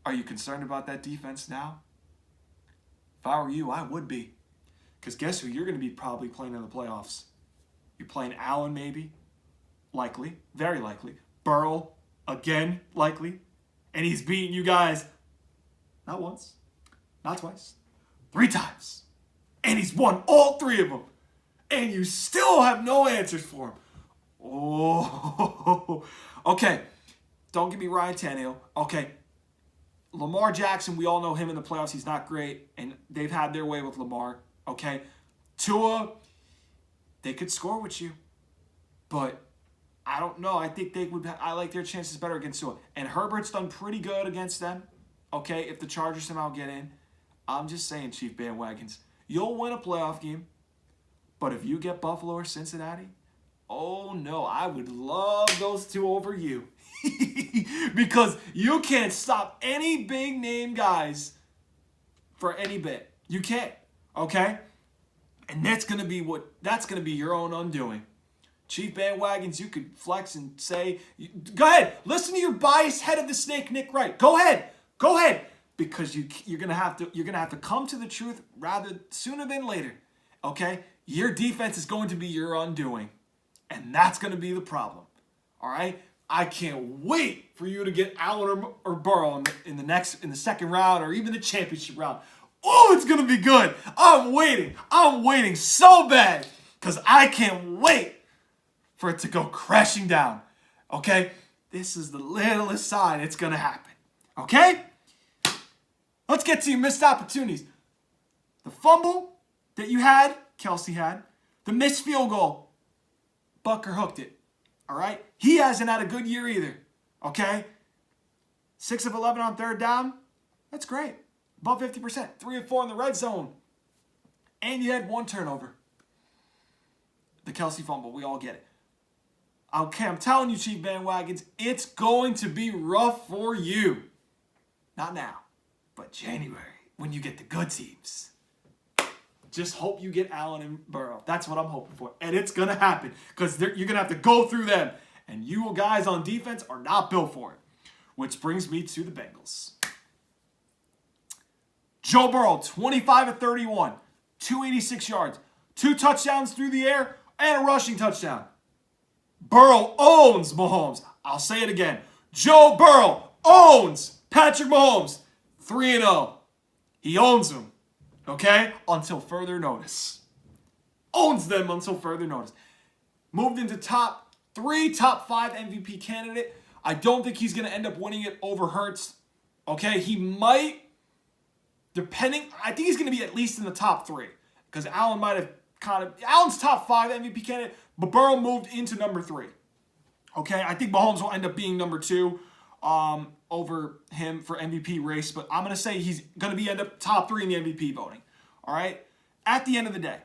Are you concerned about that defense now? If I were you, I would be. Because guess who you're going to be probably playing in the playoffs? You're playing Allen maybe. Likely. Very likely. Burrow, again, likely. And he's beating you guys not once, not twice, 3 times. And he's won all 3 of them. And you still have no answers for him. Oh, okay. Don't give me Ryan Tannehill. Okay. Lamar Jackson, we all know him in the playoffs. He's not great, and they've had their way with Lamar. Okay. Tua, they could score with you, but I don't know. I think they would. I like their chances better against Tua. And Herbert's done pretty good against them. Okay, if the Chargers somehow get in, I'm just saying, Chief Bandwagons, you'll win a playoff game. But if you get Buffalo or Cincinnati, oh no, I would love those 2 over you. Because you can't stop any big name guys for any bit. You can't. Okay? And that's gonna be your own undoing. Chief Bandwagons, you could flex and say, go ahead, listen to your biased head of the snake, Nick Wright. Go ahead. Because you're gonna have to come to the truth rather sooner than later. Okay? Your defense is going to be your undoing. And that's going to be the problem. All right? I can't wait for you to get Allen or Burrow in the second round or even the championship round. Oh, it's going to be good. I'm waiting so bad because I can't wait for it to go crashing down. Okay? This is the littlest sign it's going to happen. Okay? Let's get to your missed opportunities. The fumble that you had, Kelsey had. The missed field goal, Bucker hooked it. All right? He hasn't had a good year either. Okay? 6 of 11 on third down. That's great. Above 50%. 3 of 4 in the red zone. And you had 1 turnover. The Kelsey fumble. We all get it. Okay, I'm telling you, Chief Bandwagons, it's going to be rough for you. Not now, but January, when you get the good teams. Just hope you get Allen and Burrow. That's what I'm hoping for. And it's going to happen because you're going to have to go through them. And you guys on defense are not built for it. Which brings me to the Bengals. Joe Burrow, 25 of 31, 286 yards, 2 touchdowns through the air, and a rushing touchdown. Burrow owns Mahomes. I'll say it again. Joe Burrow owns Patrick Mahomes. 3-0. He owns them. Okay? Until further notice. Owns them until further notice. Moved into top 5 MVP candidate. I don't think he's going to end up winning it over Hurts. Okay? He might, I think he's going to be at least in the top 3. Because Allen might have Allen's top 5 MVP candidate, but Burrow moved into number 3. Okay? I think Mahomes will end up being number 2 over him for MVP race, but I'm going to say he's going to end up top 3 in the MVP voting. All right? At the end of the day,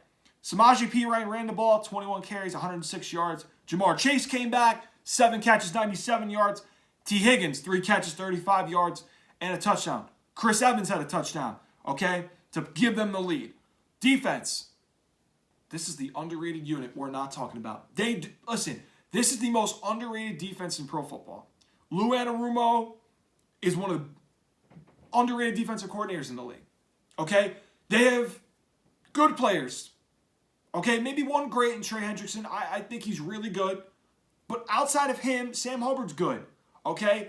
Samaje Perine ran the ball, 21 carries, 106 yards. Jamar Chase came back, 7 catches, 97 yards. T. Higgins, 3 catches, 35 yards, and a touchdown. Chris Evans had a touchdown, okay, to give them the lead. Defense. This is the underrated unit we're not talking about. Listen, this is the most underrated defense in pro football. Lou Anarumo is one of the underrated defensive coordinators in the league. Okay? They have good players. Okay? Maybe one great in Trey Hendrickson. I think he's really good. But outside of him, Sam Hubbard's good. Okay?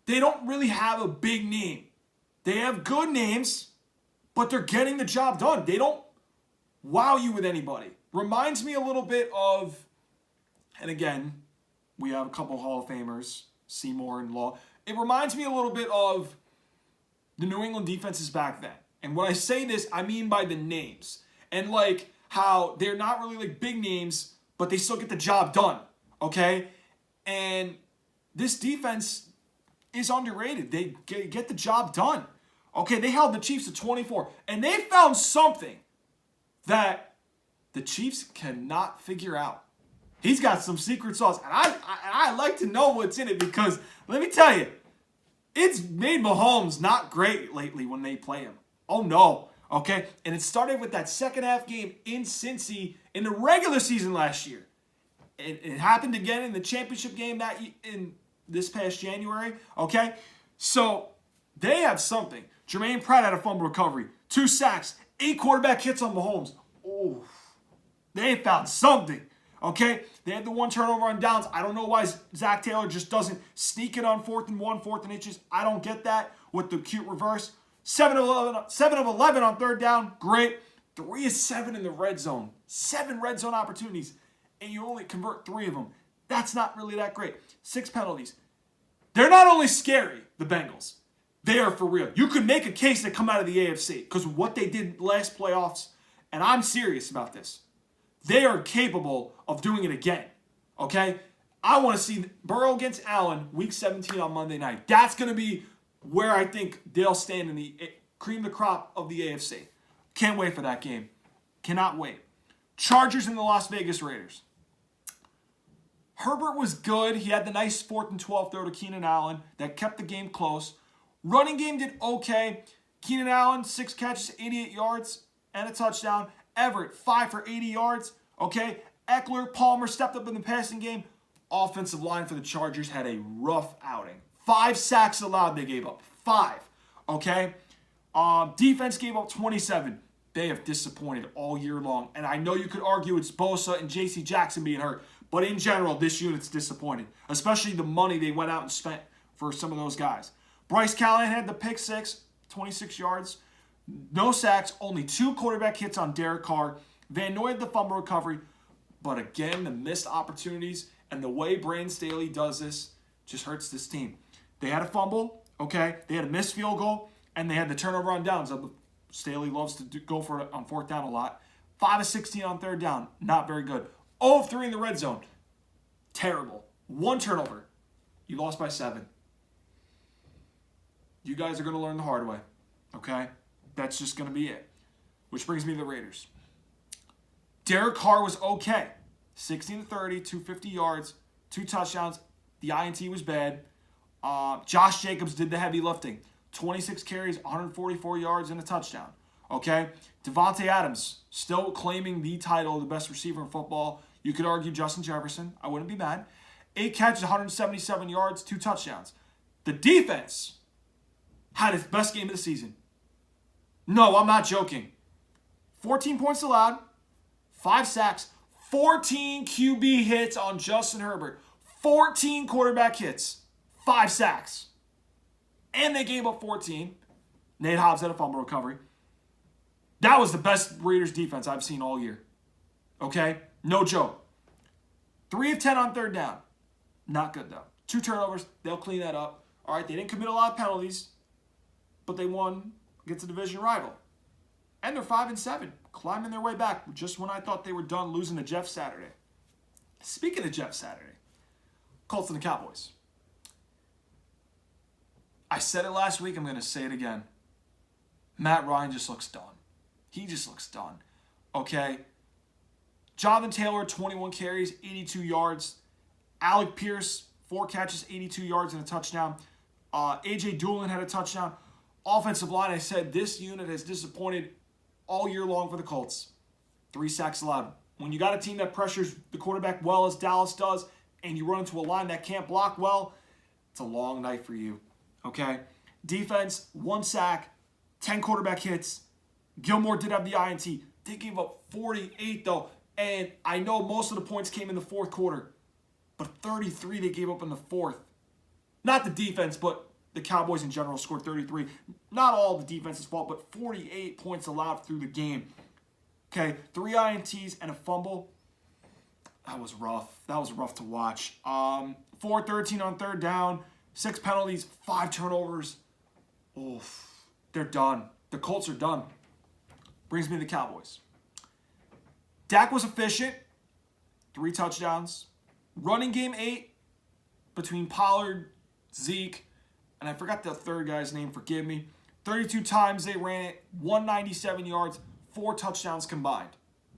They don't really have a big name. They have good names, but they're getting the job done. They don't wow you with anybody. Reminds me a little bit of, and again, we have a couple Hall of Famers, Seymour and Law. It reminds me a little bit of the New England defenses back then. And when I say this, I mean by the names. And like how they're not really like big names, but they still get the job done. Okay? And this defense is underrated. They get the job done. Okay, they held the Chiefs to 24. And they found something that the Chiefs cannot figure out. He's got some secret sauce. And I like to know what's in it because, let me tell you, it's made Mahomes not great lately when they play him. Oh, no. Okay? And it started with that second half game in Cincy in the regular season last year. It happened again in the championship game in this past January. Okay? So, they have something. Jermaine Pratt had a fumble recovery. 2 sacks. 8 quarterback hits on Mahomes. Oh, they found something. Okay? They had the 1 turnover on downs. I don't know why Zach Taylor just doesn't sneak it on 4th and 1, 4th and inches. I don't get that with the cute reverse. 7 of 11 on 3rd down. Great. 3 of 7 in the red zone. 7 red zone opportunities. And you only convert 3 of them. That's not really that great. 6 penalties. They're not only scary, the Bengals. They are for real. You could make a case to come out of the AFC because of what they did last playoffs. And I'm serious about this. They are capable of doing it again. Okay? I want to see Burrow against Allen week 17 on Monday night. That's going to be where I think they'll stand in the cream of the crop of the AFC. Can't wait for that game. Cannot wait. Chargers and the Las Vegas Raiders. Herbert was good. He had the nice 4th and 12 throw to Keenan Allen that kept the game close. Running game did okay. Keenan Allen, 6 catches, 88 yards, and a touchdown. Everett, 5 for 80 yards. Okay. Eckler, Palmer stepped up in the passing game. Offensive line for the Chargers had a rough outing. 5 sacks allowed they gave up. 5. Okay. Defense gave up 27. They have disappointed all year long. And I know you could argue it's Bosa and J.C. Jackson being hurt. But in general, this unit's disappointed. Especially the money they went out and spent for some of those guys. Bryce Callahan had the pick 6, 26 yards. No sacks, only 2 quarterback hits on Derek Carr. Van Noy had the fumble recovery. But again, the missed opportunities and the way Brandon Staley does this just hurts this team. They had a fumble, okay? They had a missed field goal, and they had the turnover on downs. Staley loves to go for it on 4th down a lot. 5 of 16 on 3rd down, not very good. 0 of 3 in the red zone, terrible. 1 turnover, you lost by 7. You guys are going to learn the hard way, okay? That's just going to be it. Which brings me to the Raiders. Derek Carr was okay. 16 to 30, 250 yards, 2 touchdowns. The INT was bad. Josh Jacobs did the heavy lifting. 26 carries, 144 yards, and a touchdown. Okay? Devontae Adams still claiming the title of the best receiver in football. You could argue Justin Jefferson. I wouldn't be mad. 8 catches, 177 yards, 2 touchdowns. The defense had its best game of the season. No, I'm not joking. 14 points allowed, 5 sacks, 14 QB hits on Justin Herbert, 14 quarterback hits, 5 sacks. And they gave up 14. Nate Hobbs had a fumble recovery. That was the best Raiders defense I've seen all year. Okay? No joke. 3 of 10 on 3rd down. Not good, though. 2 turnovers. They'll clean that up. All right, they didn't commit a lot of penalties, but they won against a division rival. And they're 5-7, climbing their way back just when I thought they were done losing to Jeff Saturday. Speaking of Jeff Saturday, Colts and the Cowboys. I said it last week, I'm going to say it again. Matt Ryan just looks done. He just looks done. Okay? Jonathan Taylor, 21 carries, 82 yards. Alec Pierce, 4 catches, 82 yards, and a touchdown. A.J. Dulin had a touchdown. Offensive line, I said, this unit has disappointed all year long for the Colts. 3 sacks allowed. When you got a team that pressures the quarterback well as Dallas does, and you run into a line that can't block well, it's a long night for you. Okay? Defense, 1 sack, 10 quarterback hits. Gilmore did have the INT. They gave up 48, though. And I know most of the points came in the fourth quarter. But 33 they gave up in the fourth. Not the defense, but the Cowboys in general scored 33. Not all the defense's fault, but 48 points allowed through the game. Okay, 3 INTs and a fumble. That was rough. That was rough to watch. 4-13 on third down. 6 penalties, 5 turnovers. Oof. They're done. The Colts are done. Brings me to the Cowboys. Dak was efficient. 3 touchdowns. Running game 8 between Pollard, Zeke, and I forgot the third guy's name, forgive me. 32 times they ran it, 197 yards, 4 touchdowns combined.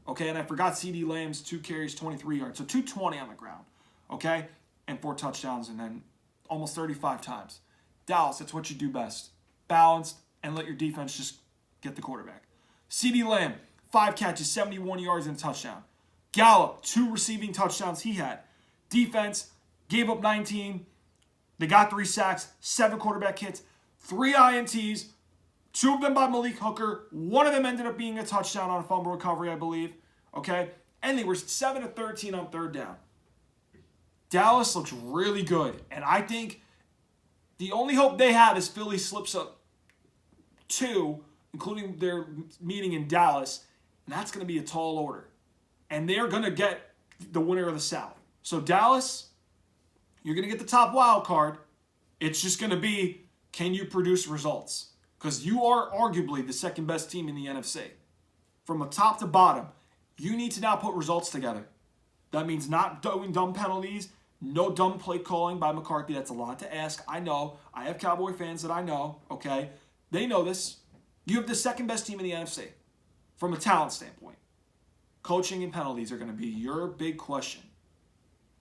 Okay, and I forgot CeeDee Lamb's 2 carries, 23 yards. So 220 on the ground. Okay, and 4 touchdowns and then almost 35 times. Dallas, that's what you do best. Balanced and let your defense just get the quarterback. CeeDee Lamb, 5 catches, 71 yards and a touchdown. Gallup, 2 receiving touchdowns he had. Defense, gave up 19. They got 3 sacks, 7 quarterback hits, 3 INTs, 2 of them by Malik Hooker. 1 of them ended up being a touchdown on a fumble recovery, I believe. Okay? And they were 7-13 on third down. Dallas looks really good. And I think the only hope they have is Philly slips up 2, including their meeting in Dallas. And that's going to be a tall order. And they're going to get the winner of the South. So Dallas, you're going to get the top wild card. It's just going to be, can you produce results? Because you are arguably the second best team in the NFC. From a top to bottom, you need to now put results together. That means not doing dumb penalties, no dumb play calling by McCarthy. That's a lot to ask. I know. I have Cowboy fans that I know, okay? They know this. You have the second best team in the NFC from a talent standpoint. Coaching and penalties are going to be your big question.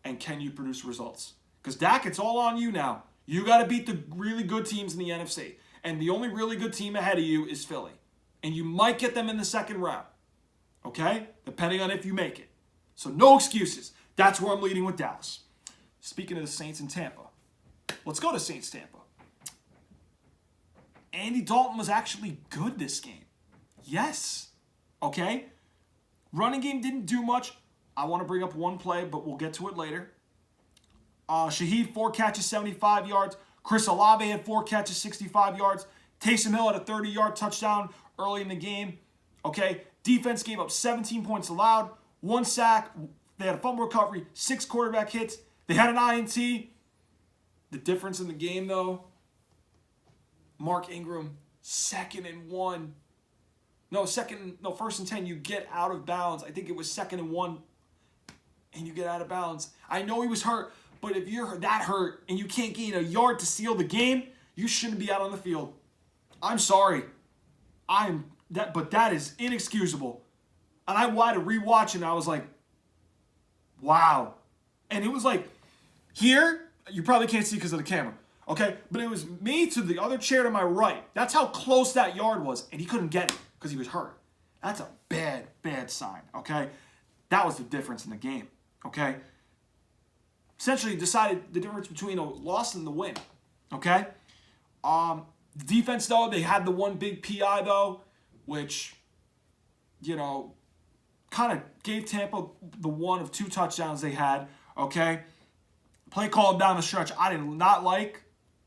And can you produce results? Because Dak, it's all on you now. You got to beat the really good teams in the NFC. And the only really good team ahead of you is Philly. And you might get them in the second round. Okay? Depending on if you make it. So no excuses. That's where I'm leading with Dallas. Speaking of the Saints in Tampa. Let's go to Saints Tampa. Andy Dalton was actually good this game. Yes. Okay? Running game didn't do much. I want to bring up one play, but we'll get to it later. Shaheed, 4 catches, 75 yards. Chris Olave had 4 catches, 65 yards. Taysom Hill had a 30-yard touchdown early in the game. Okay, defense gave up 17 points allowed, 1 sack. They had a fumble recovery, 6 quarterback hits. They had an INT. The difference in the game, though, Mark Ingram, 2nd and 1. First and 10, you get out of bounds. I think it was 2nd and 1, and you get out of bounds. I know he was hurt, but if you're that hurt and you can't gain a yard to seal the game, you shouldn't be out on the field. I'm sorry. But that is inexcusable. And I wanted to rewatch it, and I was like, wow. And it was like, here, you probably can't see because of the camera, okay? But it was me to the other chair to my right. That's how close that yard was, and he couldn't get it because he was hurt. That's a bad, bad sign, okay? That was the difference in the game, okay? Essentially decided the difference between a loss and the win, okay? The defense, though, they had the one big PI, though, which, kind of gave Tampa the one of 2 touchdowns they had, okay? Play call down the stretch I did not like.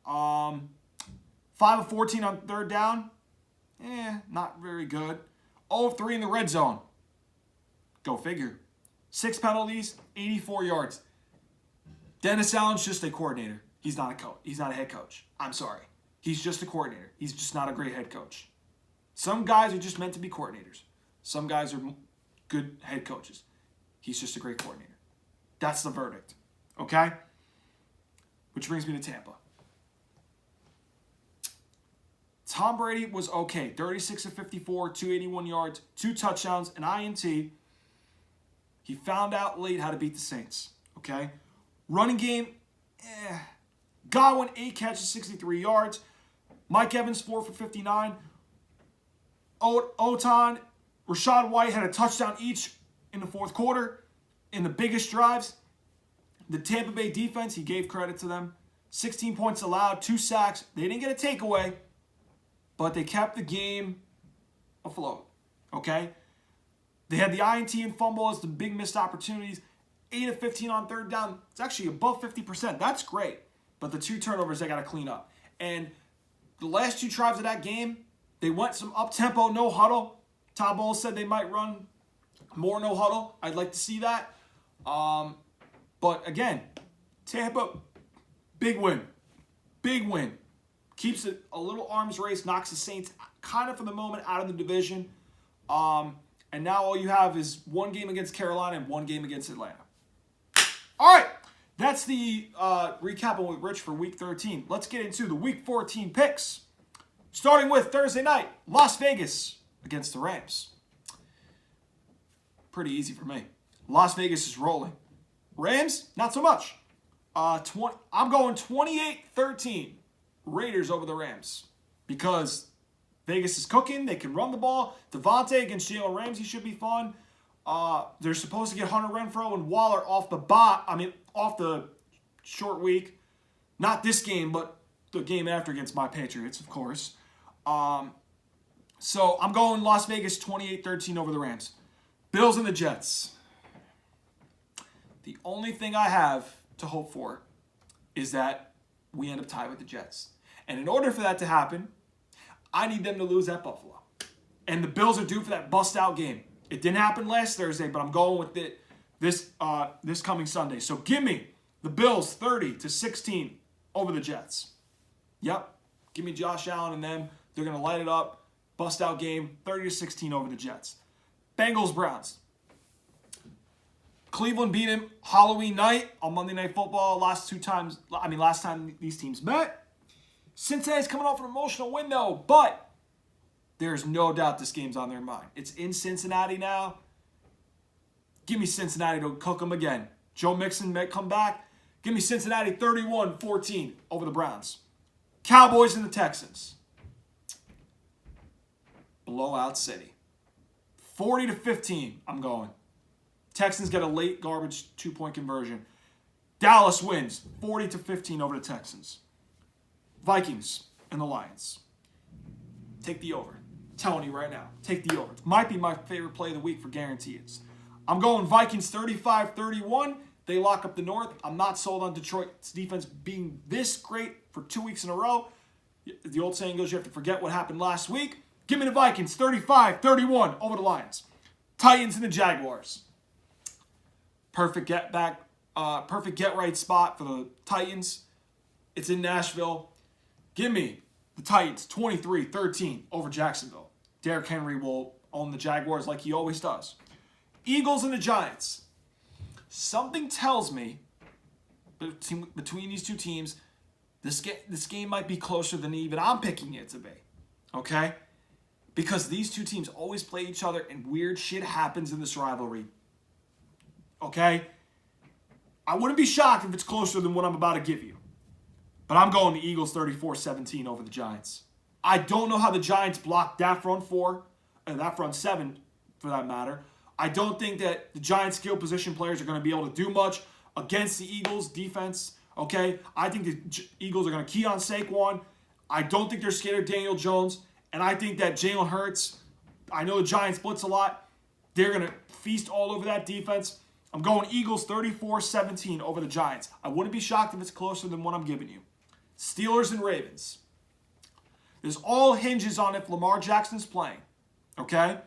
5 of 14 on third down. Not very good. 0 of 3 in the red zone. Go figure. 6 penalties, 84 yards. Dennis Allen's just a coordinator. He's not a coach. He's not a head coach. I'm sorry. He's just a coordinator. He's just not a great head coach. Some guys are just meant to be coordinators. Some guys are good head coaches. He's just a great coordinator. That's the verdict. Okay? Which brings me to Tampa. Tom Brady was okay. 36 of 54, 281 yards, 2 touchdowns, an INT. He found out late how to beat the Saints. Okay? Running game, Godwin, 8 catches, 63 yards. Mike Evans, 4 for 59. Otan, Rashad White had a touchdown each in the fourth quarter in the biggest drives. The Tampa Bay defense, he gave credit to them. 16 points allowed, 2 sacks. They didn't get a takeaway, but they kept the game afloat. Okay? They had the INT and fumble as the big missed opportunities. 8 of 15 on third down. It's actually above 50%. That's great. But the 2 turnovers they got to clean up. And the last 2 drives of that game, they went some up-tempo, no huddle. Todd Bowles said they might run more no huddle. I'd like to see that. But again, Tampa, big win. Big win. Keeps it a little arms race, knocks the Saints kind of for the moment out of the division. And now all you have is 1 game against Carolina and 1 game against Atlanta. All right. That's the recapping with Rich for Week 13. Let's get into the Week 14 picks. Starting with Thursday night, Las Vegas against the Rams. Pretty easy for me. Las Vegas is rolling. Rams, not so much. I'm going 28-13. Raiders over the Rams. Because Vegas is cooking. They can run the ball. Devontae against Jalen Ramsey should be fun. They're supposed to get Hunter Renfrow and Waller off the short week. Not this game, but the game after against my Patriots, of course. So I'm going Las Vegas 28-13 over the Rams. Bills and the Jets. The only thing I have to hope for is that we end up tied with the Jets. And in order for that to happen, I need them to lose at Buffalo. And the Bills are due for that bust-out game. It didn't happen last Thursday, but I'm going with it this coming Sunday. So give me the Bills 30-16 over the Jets. Yep. Give me Josh Allen and them. They're going to light it up. Bust-out game, 30-16 over the Jets. Bengals-Browns. Cleveland beat him Halloween night on Monday Night Football. Last time these teams met. Cincinnati's coming off an emotional win, though, but there's no doubt this game's on their mind. It's in Cincinnati now. Give me Cincinnati to cook them again. Joe Mixon may come back. Give me Cincinnati 31-14 over the Browns. Cowboys and the Texans. Blowout city. 40-15, I'm going. Texans get a late garbage 2-point conversion. Dallas wins 40-15 over the Texans. Vikings and the Lions. Take the over. I'm telling you right now, take the over. It might be my favorite play of the week for guarantees. I'm going Vikings 35-31. They lock up the North. I'm not sold on Detroit's defense being this great for 2 weeks in a row. The old saying goes, you have to forget what happened last week. Give me the Vikings 35-31 over the Lions. Titans and the Jaguars. Perfect get right spot for the Titans. It's in Nashville. Give me the Titans 23-13 over Jacksonville. Derrick Henry will own the Jaguars like he always does. Eagles and the Giants. Something tells me between these two teams, this game might be closer than even I'm picking it to be. Okay? Because these two teams always play each other and weird shit happens in this rivalry. Okay? I wouldn't be shocked if it's closer than what I'm about to give you. But I'm going the Eagles 34-17 over the Giants. I don't know how the Giants blocked that front 4, and that front 7 for that matter. I don't think that the Giants' skill position players are going to be able to do much against the Eagles' defense. Okay? I think the Eagles are going to key on Saquon. I don't think they're scared of Daniel Jones. And I think that Jalen Hurts, I know the Giants blitz a lot. They're going to feast all over that defense. I'm going Eagles 34-17 over the Giants. I wouldn't be shocked if it's closer than what I'm giving you. Steelers and Ravens. This all hinges on if Lamar Jackson's playing. Okay?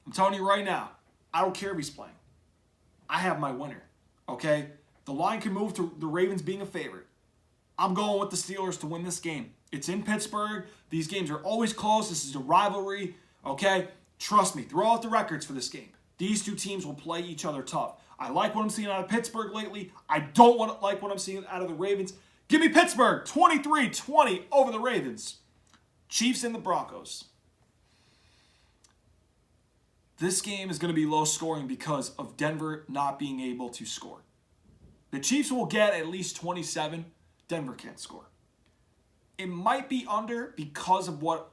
I'm telling you right now, I don't care if he's playing. I have my winner. Okay? The line can move to the Ravens being a favorite. I'm going with the Steelers to win this game. It's in Pittsburgh. These games are always close. This is a rivalry. Okay? Trust me. Throw out the records for this game. These two teams will play each other tough. I like what I'm seeing out of Pittsburgh lately. I don't like what I'm seeing out of the Ravens. Give me Pittsburgh 23-20 over the Ravens. Chiefs and the Broncos. This game is going to be low scoring because of Denver not being able to score. The Chiefs will get at least 27, Denver can't score. It might be under because of what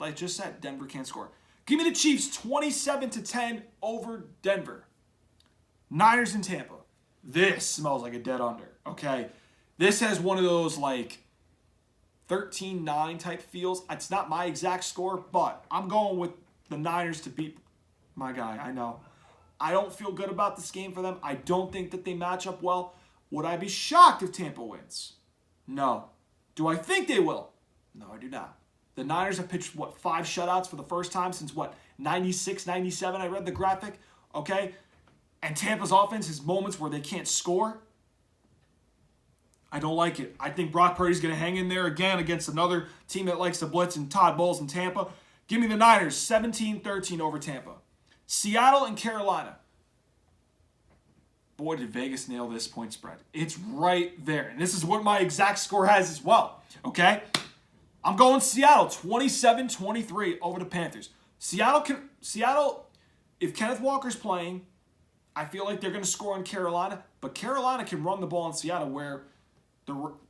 I just said. Denver can't score. Give me the Chiefs 27-10 over Denver. Niners in Tampa. This smells like a dead under, okay? This has one of those like 13-9 type feels. It's not my exact score, but I'm going with the Niners to beat my guy. I know. I don't feel good about this game for them. I don't think that they match up well. Would I be shocked if Tampa wins? No. Do I think they will? No, I do not. The Niners have pitched, 5 shutouts for the first time since, 96, 97? I read the graphic, okay? And Tampa's offense has moments where they can't score. I don't like it. I think Brock Purdy's going to hang in there again against another team that likes to blitz and Todd Bowles in Tampa. Give me the Niners 17-13 over Tampa. Seattle and Carolina. Boy, did Vegas nail this point spread. It's right there. And this is what my exact score has as well, okay? I'm going Seattle 27-23 over the Panthers. Seattle, if Kenneth Walker's playing, I feel like they're going to score on Carolina, but Carolina can run the ball in Seattle where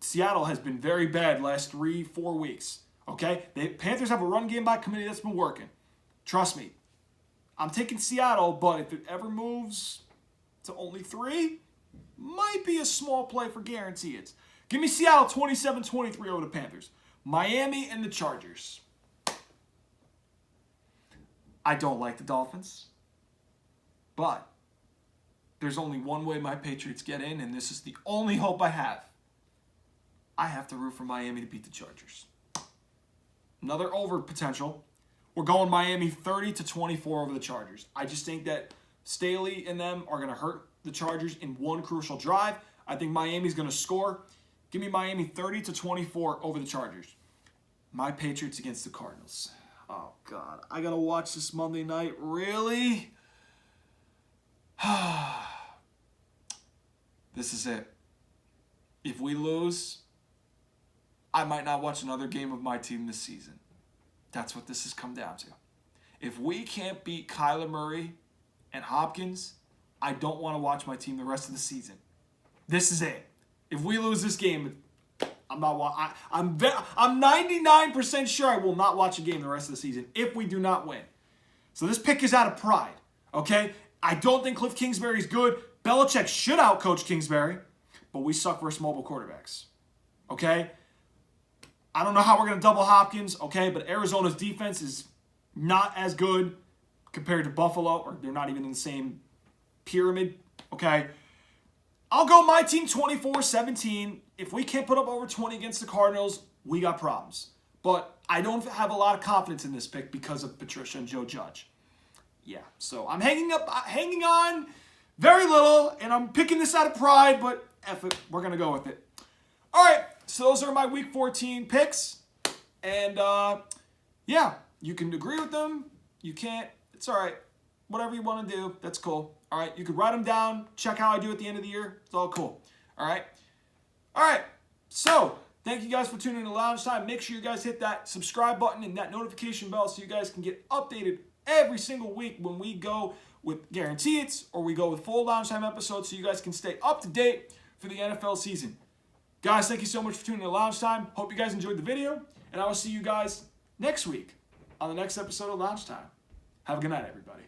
Seattle has been very bad last 3-4 weeks. Okay? The Panthers have a run game by committee that's been working. Trust me. I'm taking Seattle, but if it ever moves to only 3, might be a small play for guarantees. Give me Seattle 27-23 over the Panthers. Miami and the Chargers. I don't like the Dolphins, but there's only one way my Patriots get in, and this is the only hope I have. I have to root for Miami to beat the Chargers. Another over potential. We're going Miami 30-24 over the Chargers. I just think that Staley and them are going to hurt the Chargers in one crucial drive. I think Miami's going to score. Give me Miami 30-24 over the Chargers. My Patriots against the Cardinals. Oh, God. I got to watch this Monday night. Really? This is it. If we lose, I might not watch another game of my team this season. That's what this has come down to. If we can't beat Kyler Murray and Hopkins, I don't want to watch my team the rest of the season. This is it. If we lose this game, I'm 99% sure I will not watch a game the rest of the season if we do not win. So this pick is out of pride, okay? I don't think Cliff Kingsbury's good. Belichick should outcoach Kingsbury, but we suck versus mobile quarterbacks, okay? I don't know how we're going to double Hopkins, okay? But Arizona's defense is not as good compared to Buffalo, or they're not even in the same pyramid, okay? I'll go my team 24-17. If we can't put up over 20 against the Cardinals, we got problems. But I don't have a lot of confidence in this pick because of Patricia and Joe Judge. Yeah, so I'm hanging on very little, and I'm picking this out of pride, but F it, we're going to go with it. All right, so those are my Week 14 picks. And, yeah, you can agree with them. You can't. It's all right. Whatever you want to do, that's cool. All right, you can write them down. Check how I do at the end of the year. It's all cool. All right. All right, so thank you guys for tuning in to Lounge Time. Make sure you guys hit that subscribe button and that notification bell so you guys can get updated every single week when we go with Guaranteed or we go with full Lounge Time episodes so you guys can stay up to date for the NFL season. Guys, thank you so much for tuning in to Lounge Time. Hope you guys enjoyed the video, and I will see you guys next week on the next episode of Lounge Time. Have a good night, everybody.